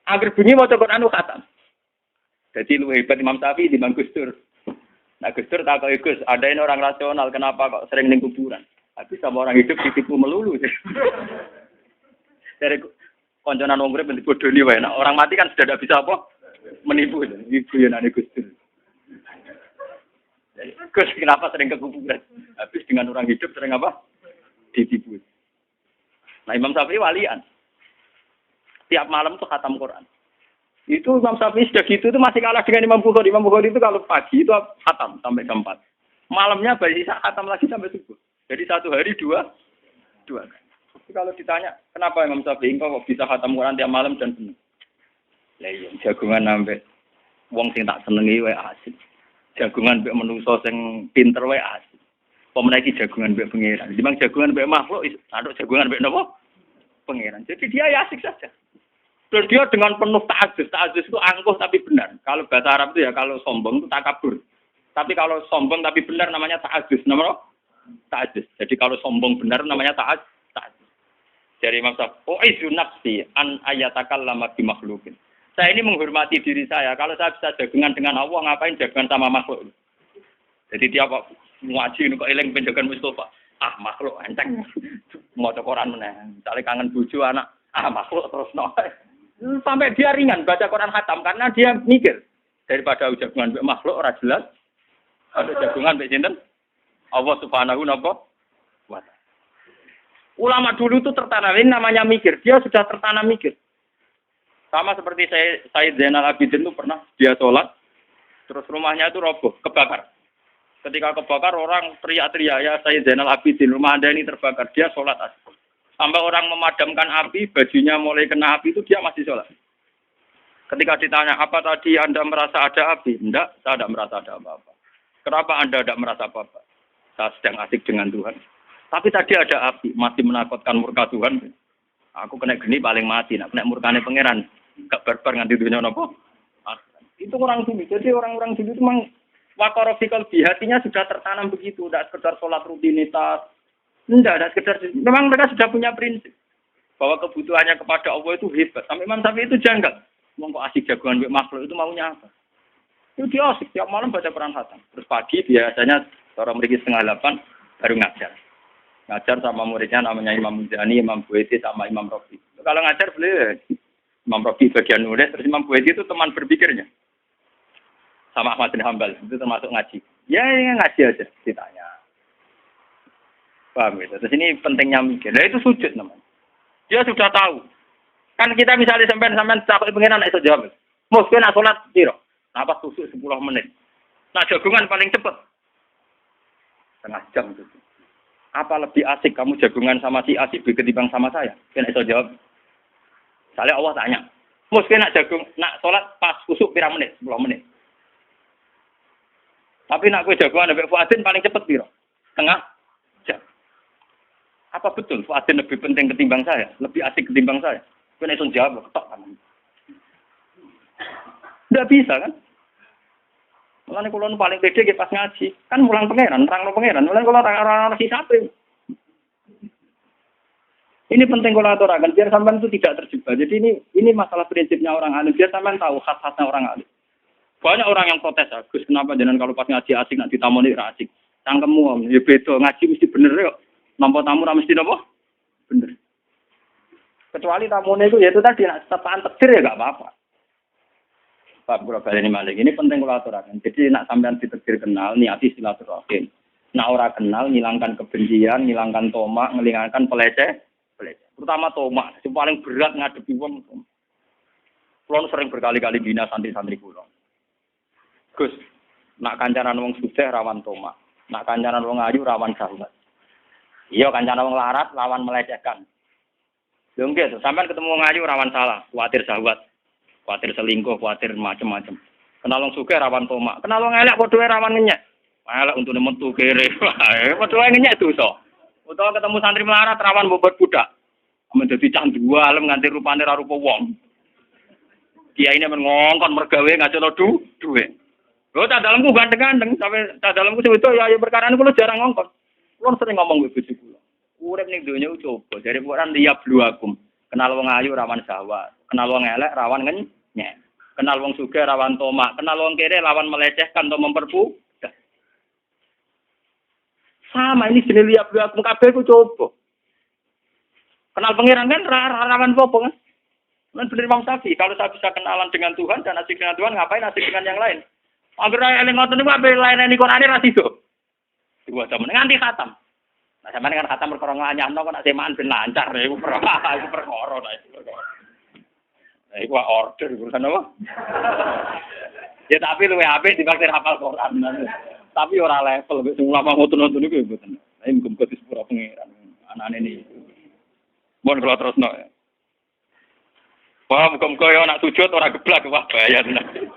Agar bunyi maca Quran ku khatam. Jadi lu hebat Imam Syafi'i di Gus Dur. Nah Gus Dur takoki Gus, ada ini orang rasional kenapa kok sering ning kuburan? Tapi sama orang hidup ditipu melulu. Dari konconan wong urip dibodoni wae. Nah, orang mati kan sudah tidak bisa apa? Menipu. Iku yenane Gus Dur. Gus kenapa sering ke kuburan? Habis dengan orang hidup sering apa? Ditipu. Nah Imam Syafi'i walian. Tiap malam tuh khatam Quran. Itu Imam Syafi'i sudah gitu itu masih kalah dengan Imam Bukhari. Imam Bukhari itu kalau pagi itu khatam sampai jam 4. Malamnya baru bisa khatam lagi sampai subuh. Jadi satu hari dua kan. Tapi kalau ditanya kenapa Imam Syafi'i kok bisa khatam Quran tiap malam dan penuh? Lah iya jagungan sampai wong sing tak senengi wae asik. Jagungan mbek menungso sing pinter wae asik. Pemenang iki jagungan mbek pangeran. Dimang jagungan mbek makhluk aduk jagungan mbek napa? Pangeran. Jadi dia ya asik saja. Dan dia dengan penuh ta'adzuz. Ta'adzuz itu angkuh tapi benar. Kalau bahasa Arab itu ya kalau sombong itu takabur. Tapi kalau sombong tapi benar namanya ta'adzuz. Namanya ta'adzuz. Jadi kalau sombong benar namanya ta'adzuz. Dari Imam Syafi'i, "U'izu nafsi an ayatakallama bi makhluqin." Saya ini menghormati diri saya. Kalau saya bisa jagungan dengan Allah, ngapain jagungan sama makhluk? Jadi dia kok ngaji kok eling penjagaan Mustafa. Makhluk enteng. Maca Quran meneh. Misalnya kangen bojo anak, makhluk terus no. Sampai dia ringan baca Quran khatam karena dia mikir daripada jagungan mbek makhluk ora jelas. Ada jagungan mbek sinten? Allah Subhanahu wa ta'ala. Ulama dulu itu tertanam, ini namanya mikir. Dia sudah tertanam mikir. Sama seperti Sayyid Zainal Abidin itu pernah dia sholat, terus rumahnya itu roboh, kebakar. Ketika kebakar orang teriak-teriak, ya Sayyid Zainal Abidin, rumah Anda ini terbakar. Dia sholat asik. Sampai orang memadamkan api, bajunya mulai kena api itu dia masih sholat. Ketika ditanya, apa tadi Anda merasa ada api? Enggak, saya tidak merasa ada apa-apa. Kenapa Anda tidak merasa apa-apa? Saya sedang asik dengan Tuhan. Tapi tadi ada api, masih menakutkan murka Tuhan. Aku kena geni paling mati, nak kena murkane pangeran. Gak barbar nganti dunia nopo. Itu orang dulu. Jadi orang-orang dulu itu memang wakorofikal hatinya sudah tertanam begitu. Tidak sekedar sholat rutinitas. Tidak sekedar. Memang mereka sudah punya prinsip. Bahwa kebutuhannya kepada Allah itu hebat. Sampai Imam Syafi'i itu janggal. Mau kok asik jagoan makhluk itu maunya apa? Itu dia asik. Tiap malam baca Quran khatam. Terus pagi biasanya orang mereka 7:30 baru ngajar. Ngajar sama muridnya namanya Imam Muzani, Imam Buaiti, sama Imam Rafi. Kalau ngajar boleh Imam Rafi bagian nulis, terus Imam Buaiti itu teman berpikirnya. Sama Ahmad bin Hanbal, itu termasuk ngaji. Ya ngaji aja, ditanya. Paham gitu. Terus ini pentingnya mikir. Nah itu sujud namanya. Dia sudah tahu. Kan kita misalnya sampai takut pengen anak iso jawab. Mungkin nak sholat piro? Napa susu 10 menit. Nah jagungan paling cepat. Setengah jam itu. Apa lebih asik kamu jagungan sama si A si B ketimbang sama saya? Kena iso jawab. Misalnya Allah tanya. Mungkin nak sholat pas kusuk pirang menit? 10 menit. Tapi nak kue jagungan sampai Fuadin paling cepat piro? Setengah jam. Apa betul Fuadin lebih penting ketimbang saya? Lebih asik ketimbang saya? Kowe nek iso jawab ketok kan. Ndak bisa kan? Mulane kula paling pede nggih pas ngaji, kan mulang pangeran, nerangno pangeran. Mulane kula ora sisape. Ini penting kalau aturakan biar sampean itu tidak terjebak. Jadi ini masalah prinsipnya orang alim. Biar sampean tahu khas-khasnya orang alim. Banyak orang yang protes, Gus, kenapa jangan kalau pas ngaji asik nak ditamoni ra asik. Cangkemmu ya beda, ngaji mesti bener kok. Nampa tamu ra mesti napa? Bener. Kecuali tamune itu ya itu tadi nak tepaan takdir ya enggak apa-apa. Pak kula baleni malih. Ini penting kalau aturakan. Jadi nak sampean ditakdir kenal niati silaturahim. Nak ora kenal ngilangkan kebencian, ngilangkan tomak, ngilangkan peleceh. Terutama tomak, yang paling berat ngadepi wong. Kulo sering berkali-kali bina santri-santri kulo. Gus, nak kancanan wong sugih rawan tomak, nak kancanan wong ayu rawan syahwat. Iya, kancanan wong larat lawan melecehkan. Lho nggih, sampean ketemu wong ayu rawan salah, kuwatir syahwat, kuwatir selingkuh, kuwatir macam-macam. Kenal wong sugih rawan tomak, kenal wong elek padha rawan ngenyek. Elek untune metu kere. Padha wae ngenyek dosa. Utawa ketemu santri melarat rawan bobot budak. Menjadi candu alam nganti rupane ra rupa wong. Kiyaine men ngongkon mergawe ngajono duwe. Lho tak dalemku ganteng-ganteng sampe tak dalemku sewedo ya perkara niku jarang ngongkon. Kulo sering ngomong mbek bojo kula. Urip ning donya coba jare Quran liya bluakum. Kenal wong ayu rawan syahwat, kenal wong elek rawan ngenyek. Kenal wong sugih rawan tomak, kenal wong kere rawan melecehkan atau memperbu. Sama ini jenis liap aku kabeh ku coba. Kenal pangeran kan rawan apa kan? Kan bener Imam Syafi'i, kalau saya bisa kenalan dengan Tuhan dan asik dengan Tuhan, ngapain asik dengan yang lain? Angger eling ngoten niku ape lainane Qur'ane ra sido. Dua jam nganti khatam. Nah, sampeyan kan khatam perkara nganyahno kok nek semaan ben lancar iku perkara ta iku. Nah, iku order urusan apa? Ya tapi luwih apik dibanding hafal Qur'an. Tapi ora level wis ulama ngoten-ngoten niku ya mboten. Lah muga-muga disepuro pangeran. Anane niku. Mun kula terusno. Wah, muga-muga yo nak sujud ora geblak wah bahaya tenan.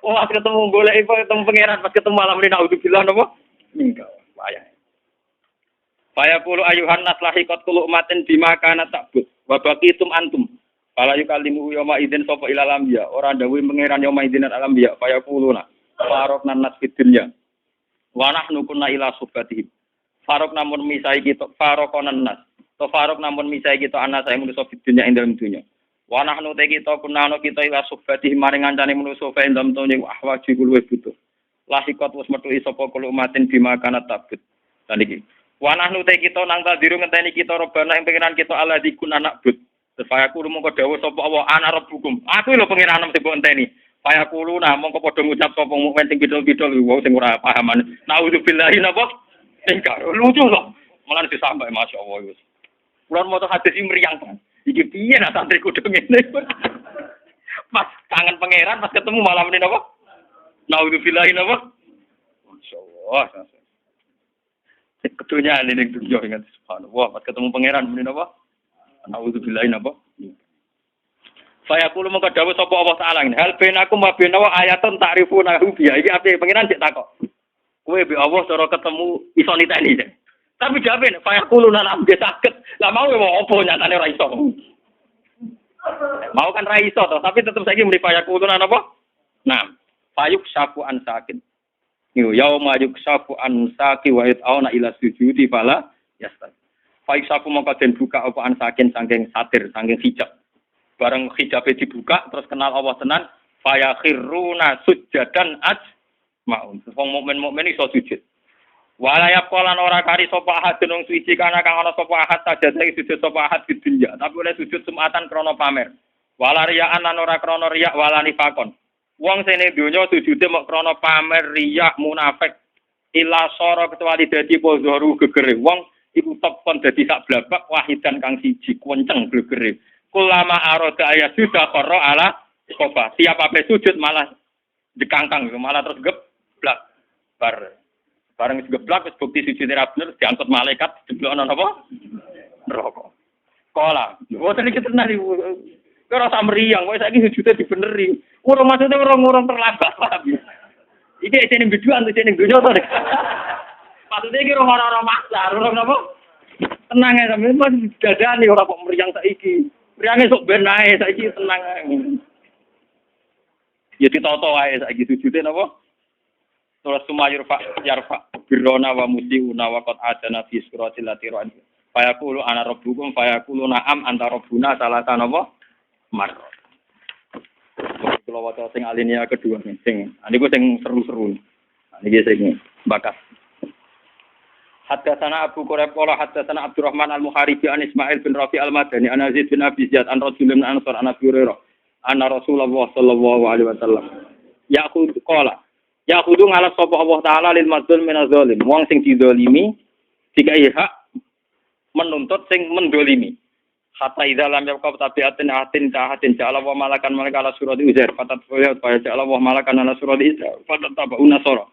Oh, pas ketemu golek ketemu pangeran, pas ketemu malam ini naudzubillah napa? Mingga bahaya. Faya qulu ayuhan nas lahiqat kullu umatin bima kana ta'bud wa baqitum antum. Fala yukallimu yawma idzin sapa ilal anbiya. Ora dawuh pangeran yawma idzin al anbiya. Faya quluna farokna nas fidunya wa nahnu kunna ila subhatihim farok namun misai kita farokonan nas to farok namun misai kita anak saya manusa fidunya ing dalem dunya wa nahnu te kita kunna kita ila subhatihim maring ngancane manusa fa ing dalem dunya ahwaji kulo butuh lahiqat wis metu sapa kulo umatin bima kana tabut lan iki wa nahnu te kita nang tadiru ngenteni kita robana ing pengiran kita ala dikun anak but supaya kulo mongko dawuh sapa Allah ana rabbukum aku lho pengiran sing mbok enteni Paya kulo nah mongko padha ngucap sapa mukmin sing bidol-bidol wong sing ora pahaman. Nauzubillahi napa? Engkar. Lucu lho. Malah disampai masyaallah wis. Kulo moto hadis iki mriyang kan. Iki piye nak santri kudu ngene. Pas kangen pangeran pas ketemu malam ini napa? Nauzubillahi napa? Masyaallah. Kedunya ning dunya ingat subhanallah pas ketemu pangeran muni napa? Nauzubillahi napa? Saya kulo mengko dawuh sapa Allah taala ngene. Hal benakum wa benawa ayatun ta'rifuna hu biya. Iki ape pengiran cek takok. Kowe be Allah cara ketemu iso niteni. Tapi jawabe saya kulo nang ambe saged. Lah mau opo nyatane ora iso. Mau kan ra iso to, tapi tetep saiki muni saya kulo nang apa? Nah, fayuk syafu an sakin. Yo yauma yuksafu an saki wa it'auna ila sujudi fala yastas. Fayuk syafu mongko den buka apa an sakin saking satir, saking hijab. Bareng hijabe dibuka terus kenal Allah tenan faya khiruna sujadan ajmaun. Wong mukmin iso sujud. Wala yaqalan ora kari sapa ahad nang suci kana kang ana sapa ahad sajada iki sujud sapa ahad di dunya. Tapi oleh sujud sumatan krana pamer. Wala riya'an lan ora krana riya' wala nifakon. Wong sing ning donya sujude mok krana pamer riya' munafik. Ila sara kecuali dadi pozoru gegere. Wong iku tekon dadi sak blabak wahidan kang siji kenceng gegere. Kulama aroda ayat sudah koro ala sofa. Siapa ape sujud malah dikangkang, malah terus geblak. Bareng geblak, bukti sujud bener diangkut malaikat jeblok ana apa? Neraka. Kola. Wah tadi kita nari. Kau rasa meriang, wah saiki sujudnya dibeneri. Urung maksudnya urung terlambat. Iki ning biduan tuh ning donya to. Maksudnya iki orang-orang maksa, orang apa? Tenang ya sampe dadane ora kok meriang saiki. Priange sok ben ae saiki tenang ae. Ya ditoto wae saiki sujute napa? Surah Sumayur yarfa birrona wa musiuna wa qad adana fi suratil latiran. Fayaqulu ana rabbukum fayaqulu na'am anta rabbuna salasa napa? Mar. Kalau waca sing alinea kedua sing niku sing seru-seru. Niki sing bakas. Haddatsana Abu Quraib qala haddatsana Abdurrahman al-Muharibi an Ismail bin Rafi al-Madani an Yazid bin Abi Ziyad an Rasulullah bin Ansar an Abi Hurairah anna Rasulullah sallallahu alaihi wasallam yaqul qala ya kudu ngalas sapa Allah taala lil mazlum min zalim wong sing dizalimi dikai hak menuntut sing mendolimi hatta idza lam yaqab tabiatin atin ja'ala wa malakan malaka ala surati uzair fatat fa ja'ala wa malakan ala surati isa fatat tabauna sura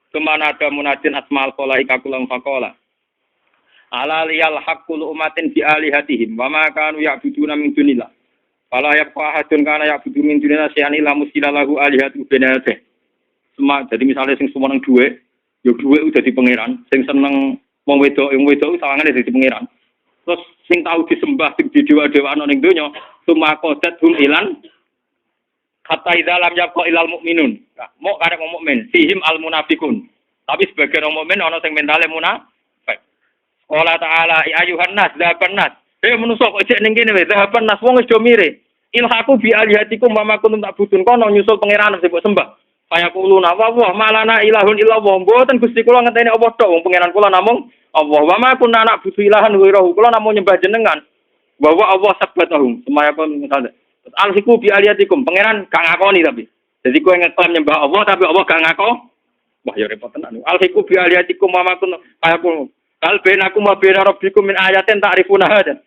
kemana ada munadin asmaul qalaika kulam faqala ala liyal haqqul umatin bi alihatihim wa ma kanu ya'buduna min dunillah fala yabqa ahadun kana ya'budu min dunillah syai'an illa musilahu alihatu binatih. Jadi misalnya sing semua nang duwe, yo duwe udah di pangeran. Sing seneng wong wedok, yang wedok sawangane dadi pangeran. Terus sing tahu disembah sing di dewa-dewa ana ning donya, sumakodat hum ilan hatta idza lam yabqa ilal mukminun. Mau karek wong mukmin, fihim al munafiqun. Tapi sebagian wong mukmin ana sing mentale munafik. Qala ta'ala ya ayuhan nas dhaban nas. Manusa kok jek ning kene wae dhaban nas wong wis do mire. Ilhaku bi alihatikum wa ma kuntum ta'budun kono nyusul pangeran sing mbok sembah. Kaya kuluna wa malana ilahun illallah mboten Gusti kula ngenteni apa tok wong pangeran kula namung Allah wa ma kunna na'budu ilahan ghairahu kula namung nyembah jenengan bahwa Allah sabbatahum semaya kon misalnya alhiku bi aliyatikum pangeran gak ngakoni tapi jadi kowe ngeklaim nyembah Allah tapi Allah gak ngakon wah ya repot tenan alhiku bi aliyatikum wa ma kunna kaya kul kal bainakum wa baina rabbikum min ayatin ta'rifuna hada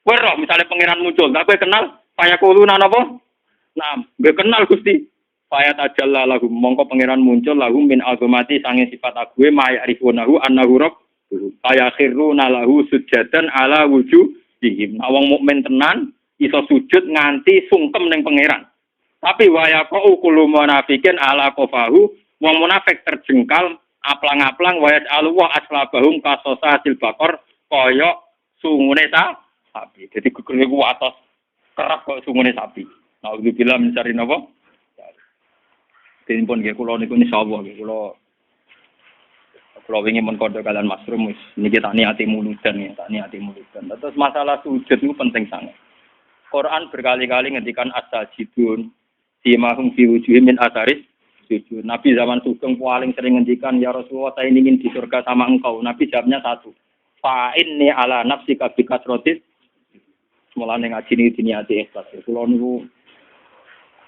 kowe roh misalnya pangeran muncul tak kowe kenal kaya kuluna napa nah gue kenal Gusti Fayat ajalla lahum mongko pangeran muncul lahum min azamati sange sifat ague maya rifunahu annahu rabb kaya khiruna lahu sujadan ala wujuhihim awang mukmin tenan iso sujud nganti sungkem ning pangeran tapi wayaqau kullu munafikin ala qafahu wong munafik terjengkal aplang-aplang wayat alwa aslabahum kasosasil bakor kaya sungune sapi jadi gegere ku atos kerap kok sungune sapi naudzubillah mencari napa Pun nggih kula niku insyaallah nggih kula wingi men kodho kalian Masrum wis niki tak niati muludan ya tak niati muludan. Terus masalah sujud niku penting sangat. Quran berkali-kali ngendikan as-sajidun simahum fi wujuhihim min atharis sujud. Nabi zaman sugeng paling sering ngendikan ya Rasulullah saya ingin di surga sama engkau. Nabi jawabnya satu. Fa inni ala nafsika bi kasratis. Mulane ngaji niki diniati ikhlas. Kula niku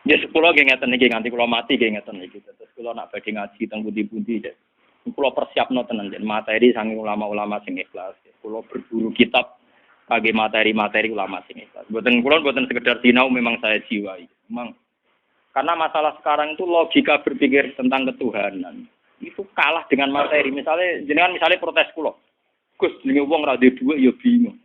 ya sepuluh ngeten niki nganti kula mati ngeten niki. Terus kula nak badhe ngaji teng pundi-pundi ya. Kula persiapno tenan jen materi saking ulama-ulama sing ikhlas. Kula berburu kitab kage materi-materi ulama sing ikhlas. Mboten sekedar sinau memang saya jiwai. Memang karena masalah sekarang itu logika berpikir tentang ketuhanan itu kalah dengan materi. Misalnya protes kula. Gus jenenge wong ra duwe dhuwit ya bingung.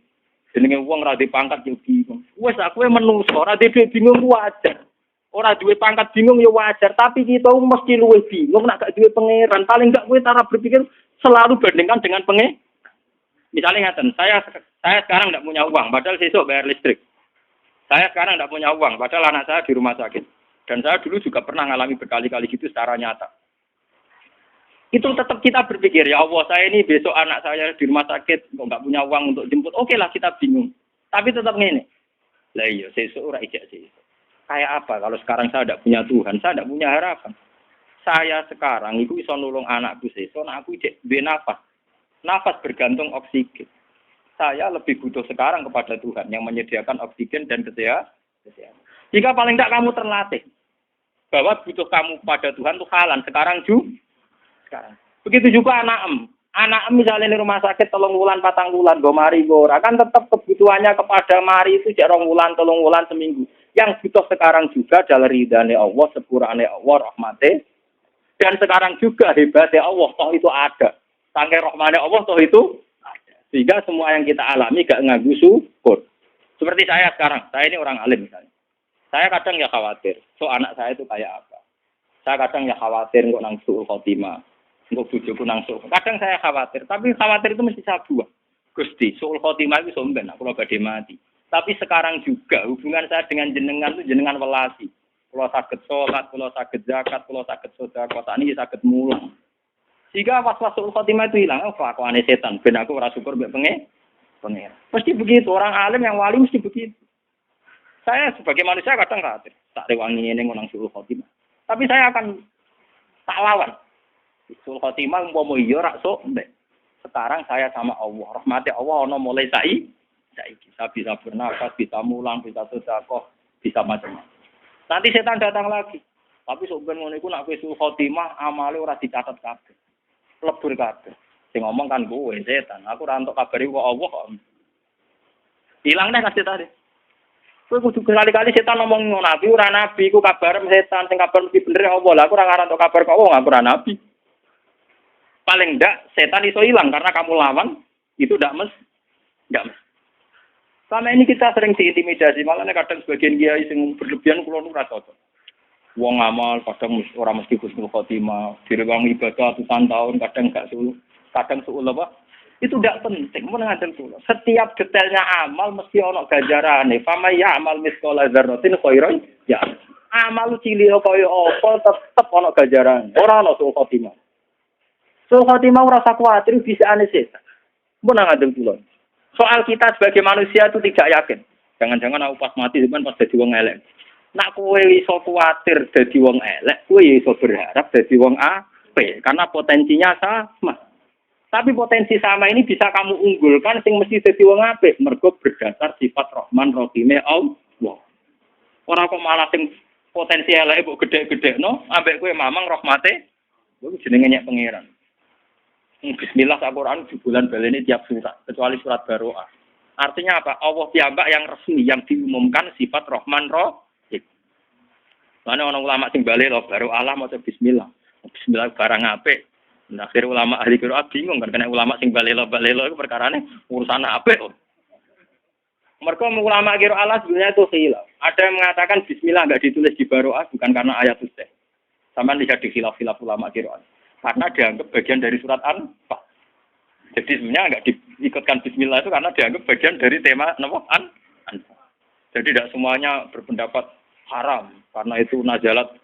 Jenenge wong ra duwe pangkat ya bingung. Wes aku menungso ra duwe bingung wajar. Ora duwe pangkat bingung ya wajar, tapi kita mesti luwih bingung nek gak duwe pangeran. Paling gak kowe cara berpikir selalu bandingkan dengan pangeran. Misalnya ngaten, saya sekarang enggak punya uang, padahal besok bayar listrik. Saya sekarang enggak punya uang, padahal anak saya di rumah sakit. Dan saya dulu juga pernah ngalami berkali-kali gitu secara nyata. Itu tetap kita berpikir, ya Allah, saya ini besok anak saya di rumah sakit, kok enggak punya uang untuk jemput. Oke lah kita bingung. Tapi tetap ngene. Lah iya, sesuk ora ijak sesuk. Kayak apa kalau sekarang saya tidak punya Tuhan, saya tidak punya harapan. Saya sekarang itu bisa nulung anakku sesuk, aku cek duwe nafas. Nafas bergantung oksigen. Saya lebih butuh sekarang kepada Tuhan yang menyediakan oksigen dan kesehatan. Jika paling tidak kamu terlatih bahwa butuh kamu pada Tuhan itu halan sekarang sekarang. Begitu juga anak misalnya di rumah sakit 3 bulan 4 bulan go mari go akan tetap kebutuhannya kepada mari itu 2 bulan 3 bulan seminggu. Yang butuh sekarang juga adalah ridhane Allah, sepurane Allah, rahmate. Dan sekarang juga hebatnya Allah, toh itu ada. Saking rahmane Allah, toh itu ada. Sehingga semua yang kita alami gak nganggu syukur. Seperti saya sekarang, saya ini orang alim misalnya. Saya kadang ya khawatir, so anak saya itu kayak apa. Saya kadang ya khawatir kok nang suul khotimah, kok bojoku nang suul. Kadang saya khawatir, tapi khawatir itu mesti saya buang. Gusti, suul khotimah itu somben, aku badhe mati. Tapi sekarang juga hubungan saya dengan jenengan itu jenengan welasi. Kalau sakit sholat, kalau sakit zakat, kalau sakit sedekah, saat ini sakit mulang. Sehingga was-wasul khotimah itu hilang. Kelakuan setan. Ben aku ora syukur mbek pengen. Mesti begitu. Orang alim yang wali mesti begitu. Saya sebagai manusia kadang khawatir. Tak rewangi ini ngonang suul khotimah. Tapi saya akan tak lawan. Suul khotimah umpama iya rak sok mbek. Sekarang saya sama Allah. Rahmati Allah ono mulai saiki bisa bernafas, bisa mulang, bisa sedekah, bisa macam-macam. Nanti setan datang lagi. Tapi sok ben ngono iku nek kowe suul khotimah amale ora dicatet kabeh. Lebur kabeh. Sing ngomong kan kowe setan. Aku ora entuk kabare kok Allah kok. Hilang deh kasih tadi. Kowe kudu kali-kali setan ngomong ngono nabi ora nabi ku kabar setan sing kabar mesti bener Allah. Lah aku ora ngarep entuk kabar kok Allah aku ora nabi. Paling ndak setan iso hilang karena kamu lawan itu ndak mes. Selama ini kita sering diintimidasi, malah kadang sebagian kiai sing berlebihan kula nu ora cocok. Wong amal kadang ora mesti husnul khotimah, direwang ibadah ratusan tahun kadang gak suul, kadang suul apa? Itu tidak penting, mun ngaten kula. Setiap detailnya amal mesti ana ganjarane. Fama ya amal misqala dzarratin khairan ya. Amal cilik kaya apa tetep ana ganjarane. Ora ana suul khotimah. Suul khotimah ora usah kuwatir bisa ane setan. Mun ngaten kula. Soal kita sebagai manusia itu tidak yakin. Jangan-jangan aku pas mati cuman pas dadi wong elek. Nak kowe iso kuwatir dadi wong elek, kowe iso berharap dadi wong apik karena potensinya sama. Tapi potensi sama ini bisa kamu unggulkan sing mesti dadi wong apik mergo berdasar sifat Rahman Rahime Allah. Ora kok malah sing potensi eleke kok gede-gedekno, ambek kowe mamang rahmate, kuwi jenenge nyek pangeran. Bismillah Al-Quran di bulan baleni tiap surat, kecuali surat Baroah. Artinya apa? Allah piyambak yang resmi, yang diumumkan sifat Rahman Rahim. Mana orang ulama sing bali lo Baroah lah maca Bismillah. Bismillah barang apik. Nah, akhir ulama ahli Qur'an bingung kan, karena ulama sing bali lo itu perkarane urusan apik. Mereka ulama Qur'an sebenarnya itu khilaf. Ada yang mengatakan Bismillah enggak ditulis di Baroah bukan karena ayat itu. Sama lihat di khilaf-khilaf ulama Qur'an. Karena dianggap bagian dari surat An-Fal. Jadi sebenarnya enggak diikutkan Bismillah itu karena dianggap bagian dari tema An-Fal. Jadi tidak semuanya berpendapat haram karena itu nazalat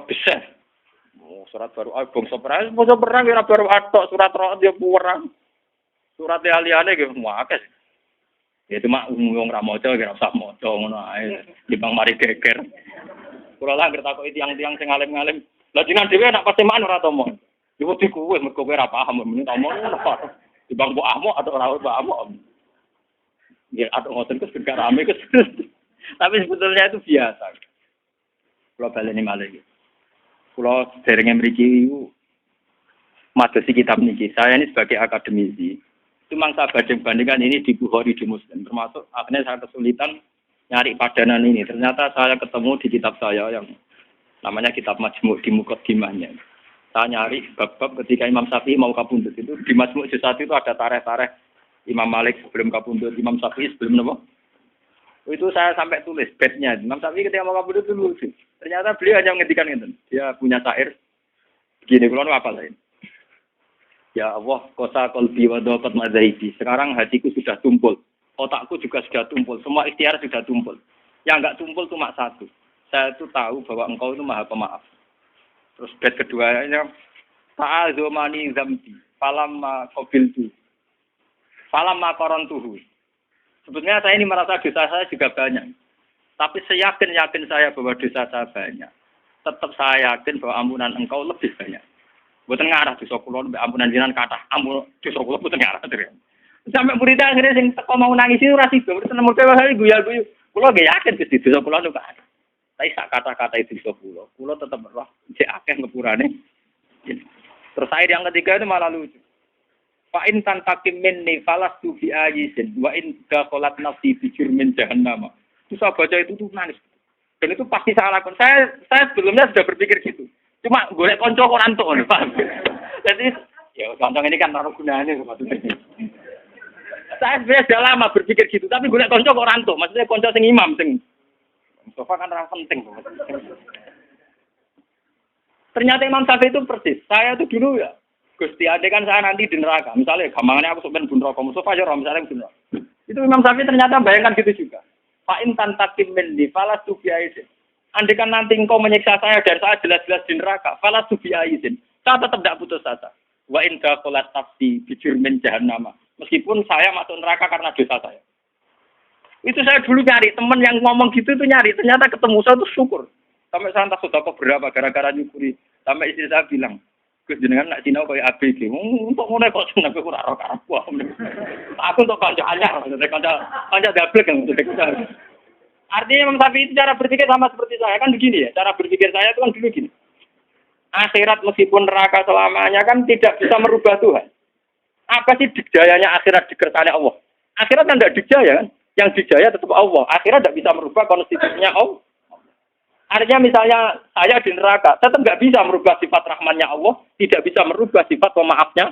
besar. Surat baru bangsa perang ora baru atok surat roh dia perang. Surat liane ge akeh. Ya cuma wong ra maca ora usah maca ngono ae. Dibang mari geger. Kula lah ngertakoki tiang-tiang sing alim-alim. Lah jenengan dhewe anak pasemaan ora tomo. Yo wedi kuwe mergo kowe ora paham men tomo ngono kok. Dibang mbok ahmo atau ora mbok ahmo. Ya atau ngoten kes gak rame kes. Tapi sebetulnya itu biasa. Kula baleni malih iki. Kula derenge mriki madosi kitab niki. Saya ini sebagai akademisi. Itu mangsa banding-bandingkan ini di Bukhari di Muslim. Termasuk akhirnya saya kesulitan nyari padanan ini. Ternyata saya ketemu di kitab saya yang namanya kitab Majmu' di Muqaddimahnya. Saya nyari bab-bab ketika Imam Syafi'i mau kapundhut itu di Majmu' juz 1 itu ada tarikh-tarikh Imam Malik sebelum kapundhut, Imam Syafi'i sebelum apa? Itu saya sampai tulis bednya. Imam Syafi'i ketika mau kapundhut itu lucu. Ternyata beliau hanya menghentikan itu. Dia punya syair begini, kalau apa lain? Ya Allah, kosa qalbi wa daqat madzhabi. Sekarang hatiku sudah tumpul. Otakku juga sudah tumpul. Semua ikhtiar sudah tumpul. Yang enggak tumpul cuma satu. Saya itu tahu bahwa engkau itu maha pemaaf. Terus bed keduanya, ta'azumani zambi, falamma qabiltu, falamma qarantuhu. Sebetulnya saya ini merasa dosa saya juga banyak. Tapi seyakin-yakin saya bahwa dosa saya banyak. Tetap saya yakin bahwa ampunan engkau lebih banyak. Mboten ngarah dosa kula ampunan jenengan kathah. Ampun dosa kula mboten ngarah terus. Sampai muridnya akhirnya sing teko mau nangis itu ora sida, mboten nemu wae guyu-guyu. Kula nggih yakin Gusti dosa kula niku kathah. Tapi sak kata-kata itu dosa kula tetep roh cek akeh ngepurane. Terus air yang ketiga itu malah lucu. Fa in tantakim minni falastu bi ayisin wa in dakhalat nafsi bi jurmin jahannam. Itu saya baca itu tuh nangis. Dan itu pasti saya lakukan. Saya sebelumnya sudah berpikir gitu. Cuma golek kanca kok rantuk ngono, paham. Jadi ya kanca ini kan ora gunane maksudnya. Saya sebenarnya sudah lama berpikir gitu, tapi golek kanca kok rantuk. Maksudnya kanca sing imam sing Mustafa kan orang penting. Ternyata Imam Syafi'i itu persis. Saya itu dulu ya, Gusti, andai kan saya nanti di neraka. Misalnya, gampangannya aku sebenarnya di neraka. Mustafa aja orang misalnya di neraka. Itu Imam Syafi'i ternyata bayangkan gitu juga. Fa in tantakim minni falas tubiaisin. Andai kan nanti engkau menyiksa saya dan saya jelas-jelas di neraka, falas tubiaisin. Saya tetap tidak putus asa. Wa in daqalat nafsi bijurmin jahannama. Meskipun saya masuk neraka karena dosa saya. Itu saya dulu nyari teman yang ngomong gitu itu nyari, ternyata ketemu saya tuh syukur. Sampai saya entah sudah berapa gara-gara nyukuri. Sampai istri saya bilang, Gus jenengan nak sinau kayak ABG. Untuk ngono kok seneng aku ora ora karep. Aku untuk kanca anyar, maksudnya kanca dablek yang maksudnya. Artinya Imam Syafi'i itu cara berpikir sama seperti saya kan begini ya. Cara berpikir saya itu kan dulu gini. Akhirat meskipun neraka selamanya kan tidak bisa merubah Tuhan. Apa sih dikjayanya akhirat dikersane Allah? Akhirat kan tidak dikjaya kan? Yang dijaya tetap Allah. Akhirat tidak bisa merubah konstitusinya Allah. Artinya misalnya saya di neraka, tetap nggak bisa merubah sifat rahmannya Allah, tidak bisa merubah sifat pemaafnya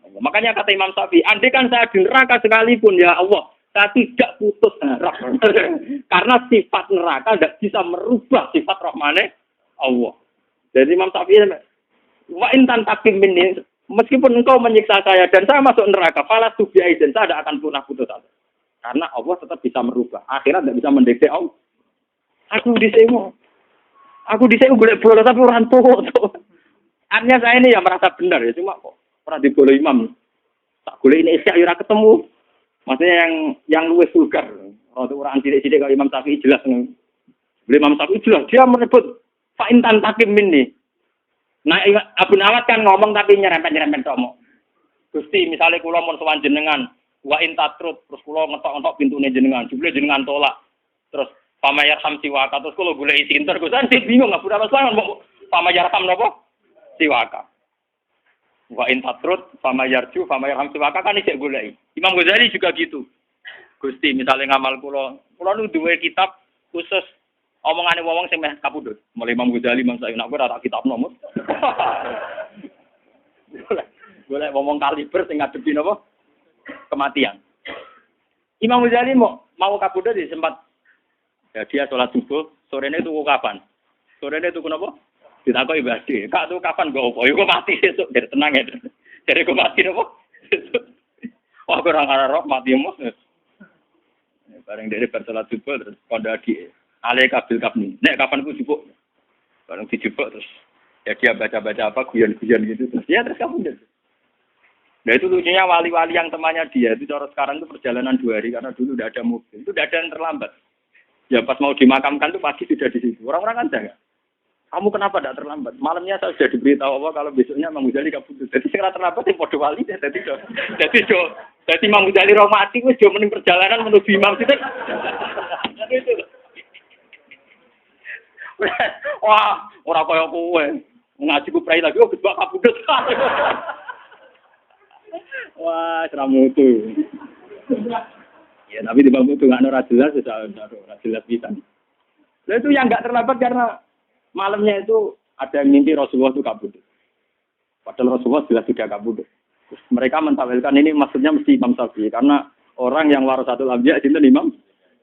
Allah. Makanya kata Imam Syafi'i, andai kan saya di neraka sekalipun ya Allah, saya tidak putus harap. Karena sifat neraka tidak bisa merubah sifat rahmannya Allah. Jadi Imam Syafi'i, wa intan takim minni, meskipun engkau menyiksa saya dan saya masuk neraka, falas tubiai dan saya tidak akan pernah putus asa. Karena Allah tetap bisa merubah. Akhirat tidak bisa mendekati Allah. Aku di sini boleh bolos tapi orang tua. Artinya saya ini ya merasa benar ya. Cuma kok pernah dibolos imam. Tak boleh ini isya ora ketemu. Maksudnya yang luwes vulgar. Orang sidik-sidik kalau Imam Syafi'i jelas. Boleh Imam Syafi'i jelas. Dia menyebut fa'intan takim ini. Nah Abu Nawad kan ngomong tapi nyerempet-nyerempet ngomong. Gusti misalnya kula mun sowan jenengan wa intatrut terus kula ngetok-ngetok pintune jenengan, jebule jenengan tolak. Terus pamayar ham siwaka terus kula golek sinter Gusan bingung Abu Nawad mau pamayar ham napa? Siwaka. Wa intatrut pamayar ham siwaka kan isih golek. Imam Ghazali juga gitu. Gusti misalnya ngamal kula nu duwe kitab khusus omongane wong sing meh kapundhut. Mulai Imam Ghazali Imam Syafi'i nak ora tak kitab nomor. Boleh ngomong kaliber sing ngadepi napa? Kematian. Imam Ghazali mau kabudut di sempat ya dia sholat subuh, sorenya itu kapan? Sorenya itu kenapa? Ditakoki ibadi. Kak tuh kapan go opo? Yo mati sesuk biar tenang ya. Jadi kok mati napa? Wah kurang arep mati mos. Bareng dari bersolat subuh terus kondaki ale kabil kapni. Nek kapan ku jupuk? Bareng dijupuk terus ya dia baca-baca apa guyon-guyon gitu terus ya terus kabudut. Nah itu lucunya wali-wali yang temannya dia itu cara sekarang itu perjalanan 2 hari karena dulu tidak ada mobil, itu tidak ada yang terlambat. Ya pas mau dimakamkan itu pasti sudah di situ. Orang-orang kan jaga. Kamu kenapa tidak terlambat? Malamnya saya sudah diberitahu Allah kalau besoknya Imam Ghazali kabudut. Jadi segera terlambat yang podo wali deh. Jadi Imam Ghazali rohmati wis jo mending perjalanan menuju Imam Sidik. Wah, orang kaya kowe. Ngaji ku prai lagi kok gebak kabudut. Wah, seramutu. Ya, tapi di bangku itu nggak ada jelas, sudah jelas bisa. Nah itu yang nggak terlambat karena malamnya itu ada yang mimpi Rasulullah itu kabudut. Padahal Rasulullah jelas tidak kabudut. Mereka mentawilkan ini maksudnya mesti Imam Syafi'i karena orang yang warasatul anbiya itu Imam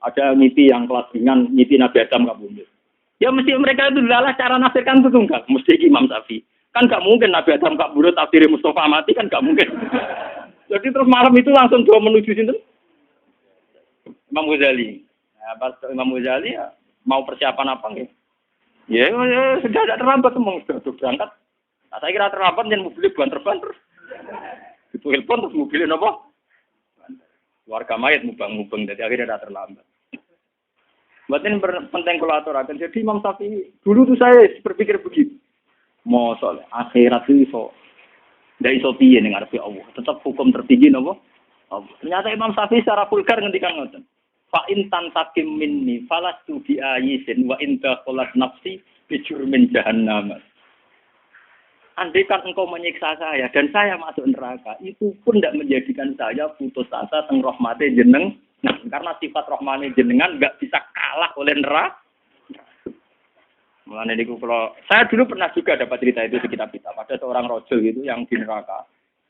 ada mimpi yang kelas ringan, mimpi Nabi Adam kabudut. Ya mesti mereka itu adalah cara nafsirkan itu enggak, mesti Imam Syafi'i. Kan nggak mungkin Nabi Adam kabudut, tafsir Mustafa mati kan nggak mungkin. Jadi terus malam itu langsung dua menuju sini. Imam Ghazali. Nah, pas Imam Ghazali ya, mau persiapan apa nih? Ya, sudah tidak terlambat sudah berangkat. Nah, saya kira terlambat dan mobilnya bukan terbang terus. Itu telepon terus mobilnya apa? Warga mayat mubang-mubang jadi akhirnya tidak terlambat. Buat ini penting kolaborasi. Jadi Imam Syafi'i dulu tuh saya berpikir begitu. Mau soal akhirat itu iso. Ndak iso piye ning ngarepe Allah. Tetap hukum tertinggi napa? Allah. Ternyata Imam Syafi'i secara vulgar ngendikan ngoten. Fa in tantakim minni falastu bi ayisin wa in dakhalat nafsi bi jurmin jahannam. Andai kan engkau menyiksa saya dan saya masuk neraka, itu pun tidak menjadikan saya putus asa teng rahmate jeneng. Nah, karena sifat rahmane jenengan enggak bisa kalah oleh neraka. Mulane niku kalau saya dulu pernah juga dapat cerita itu di kitab-kitab. Ada seorang rojul gitu yang di neraka.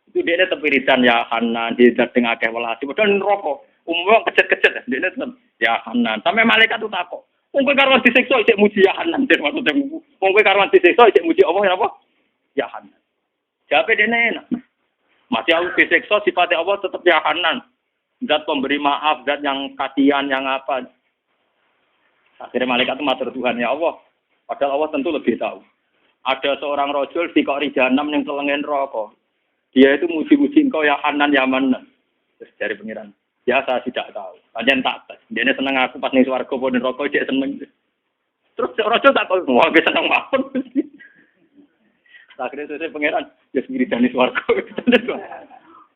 Itu dia tepiritan ya Hanan, dia dateng akeh welasi, padahal neraka. Umumnya kecet-kecet dia tetep ya Hanan. Sampai malaikat itu takok. Wong kowe karo disiksa isih muji ya Hanan, maksudnya wong kowe karo disiksa isih muji Allah ya apa? Ya Hanan. Jawabe dene enak. Masih aku disiksa sifatnya Allah tetep ya Hanan. Zat pemberi maaf, zat yang kasihan, yang apa. Akhirnya malaikat itu matur Tuhan, ya Allah. Padahal Allah tentu lebih tahu. Ada seorang rojul di kori jahanam yang telengen rokok. Dia itu muji-muji engkau ya Hanan ya Manan. Terus dari pengiran. Ya saya tidak tahu. Panjen tak tes. Dia seneng aku pas ning swarga pun rokok dia seneng. Terus rojul tak tahu. Wah dia seneng banget. Akhirnya saya pengiran. Ya sendiri dari swarga.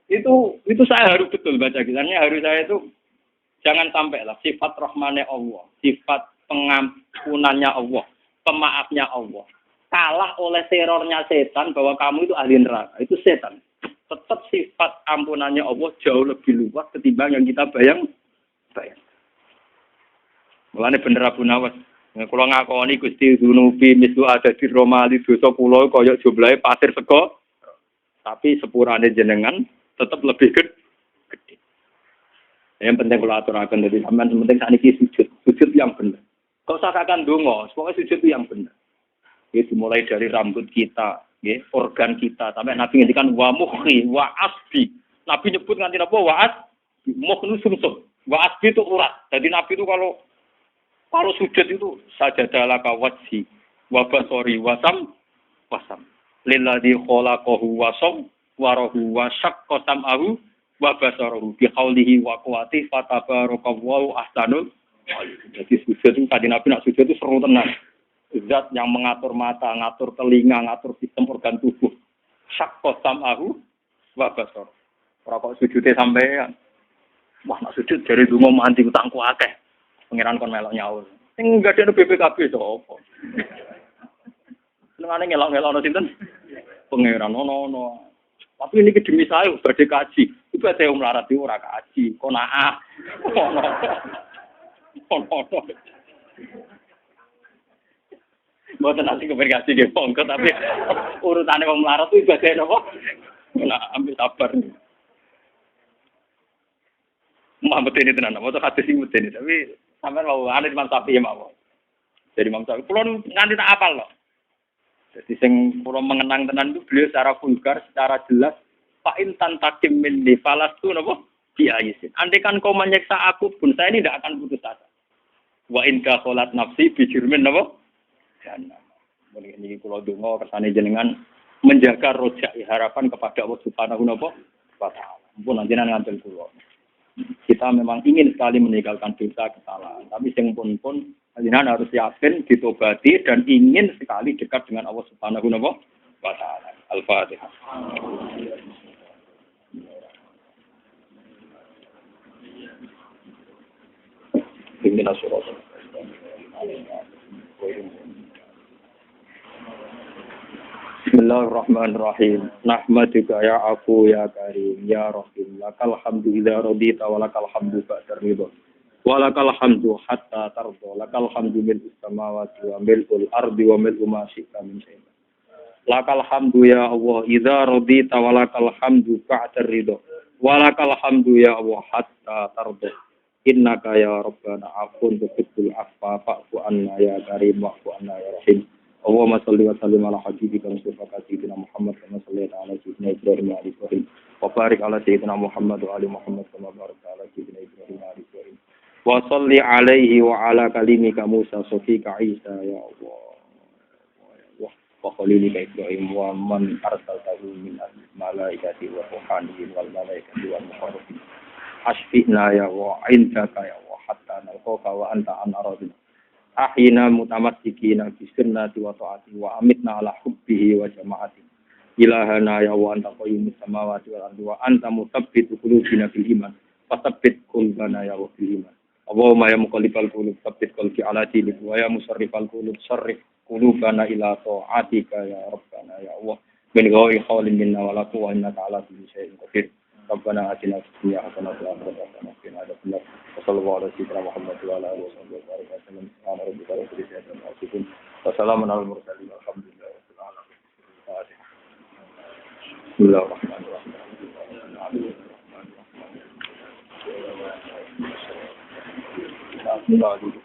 Itu saya harus betul baca kisahnya. Harus saya itu jangan sampai lah sifat rahmane Allah, sifat pengampunannya Allah, pemaafnya Allah kalah oleh terornya setan bahwa kamu itu ahli neraka. Itu setan. Tetap sifat ampunannya Allah jauh lebih luas ketimbang yang kita bayang. Mulane bener Abu Nawas. Kula ngakoni Gusti Dunubi mislu ada di Romali dosa kula kaya jumlahe pasir sego. Tapi sepurane jenengan tetap lebih gede. Yang penting kalau aturakan dari sampean penting sakniki sujud yang benar. Kau usahakan donga, pokoknya sujud itu yang benar. Itu dimulai dari rambut kita, ya, organ kita sampai Nabi ngendikan wa mukhi wa asbi. Nabi nyebut nganti napa wa asbi, mukh itu sumsum, wa asbi itu urat. Jadi Nabi itu kalau sujud itu sajadalaka wajhi wa basori wasam lilladzi khalaqahu wa sawwarahu wa syaqqa sam'ahu wa basarahu bi qaulihi wa quwwati fatabarakallahu ahsanul. Jadi sujud itu tadi Nabi nak sujud itu seru tenan. Zat yang mengatur mata, ngatur telinga, ngatur sistem organ tubuh. Syaqqa sam'ahu wa basar. Ora kok sujudnya sampean. Wah nak sujud dari donga manti utangku akeh. Pangeran kon melok nyaur. Sing gadekno BPKB sapa? Senengane ngelok-ngelokno sinten? Pangeran ono. Tapi ini demi saya badhe kaji. Itu saya melarat itu ora kaji. Konaah. Ono. Mboten nanti keberkasi nggih monggo tapi urutane wong melarat itu badhe napa? Nah, ambil sabar. Muhammad ini tenan, mau hadis sing medeni tapi sampean mau ane Imam Syafi'i mawon. Jadi Imam Syafi'i kula nganti tak apal loh. Jadi sing kula mengenang tenan itu beliau secara vulgar, secara jelas fa in tantakim minni falastu napa biayisin. Andai kan kau menyiksa aku pun saya ini tidak akan putus asa. Wa in ka kholat nafsi bi jurmin napa? Jannah. Mulai ini kula donga kersane jenengan menjaga rojak harapan kepada Allah Subhanahu wa taala. Mumpun jenengan nganten kula. Kita memang ingin sekali meninggalkan dosa kesalahan, tapi sing pun jenengan harus yakin ditobati dan ingin sekali dekat dengan Allah Subhanahu wa taala. Al-Fatihah. Bismillahirrahmanirrahim. Nahmaduka ya Afu ya Karim ya Rahim. Lakal hamdu idza radita wa lakal hamdu ba'da ridha. Wa lakal hamdu hatta tarda. Lakal hamdu mil'us samawati wa mil'ul ardi wa mil'u ma syi'ta min syai'in. Lakal hamdu ya Allah idza radita wa lakal hamdu ba'da ridha. Wa lakal hamdu ya Allah hatta tarda. Innaka ya Rabbana afun tuhibbul afwa fa'fu anna ya Karim wa'fu anna ya Rahim. Allahumma shalli wa sallim ala habibika Mustafa sayyidina Muhammad kama shallaita ala sayyidina Ibrahim wa ali Ibrahim wa barik ala sayyidina Muhammad wa ali Muhammad kama barakta ala sayyidina Ibrahim wa ali Ibrahim wa shalli alaihi wa ala kalimika Musa sofika Isa ya Allah wa khalilika Ibrahim wa man arsaltahu min al-malaikati wa ruhaniyin wal malaikati wal muqarrabin asfi'na ya wa indaka ya wa hatta nalqaka wa anta an aradina ahyina mutamassikina bi sunnati wa ta'ati wa amitna ala hubbihi wa jama'ati ilahana ya wa anta qayyumus samawati wal ardi wa anta mutabbitu qulubina bil iman fasabbit qulubana ya wa bil iman Allahumma ya muqallibal qulub tsabbit qalbi ala dinik wa ya musarrifal qulub sarrif qulubana ila ta'atika ya rabbana ya Allah min ghairi qawlin minna wa la quwwata innaka ala kulli shay'in qadir Rabbana atina fid dunya hasanatan wa fil akhirati hasanatan wa qina adzabannar. Sallallahu alaihi wa sallam Muhammad wa ala alihi wa sahbihi wa sallam. Subhana rabbika rabbil izzati amma yasifun. Wa salamun alal mursalin. Alhamdulillahi rabbil alamin. Bismillahirrahmanirrahim. Bismillahirrahmanirrahim.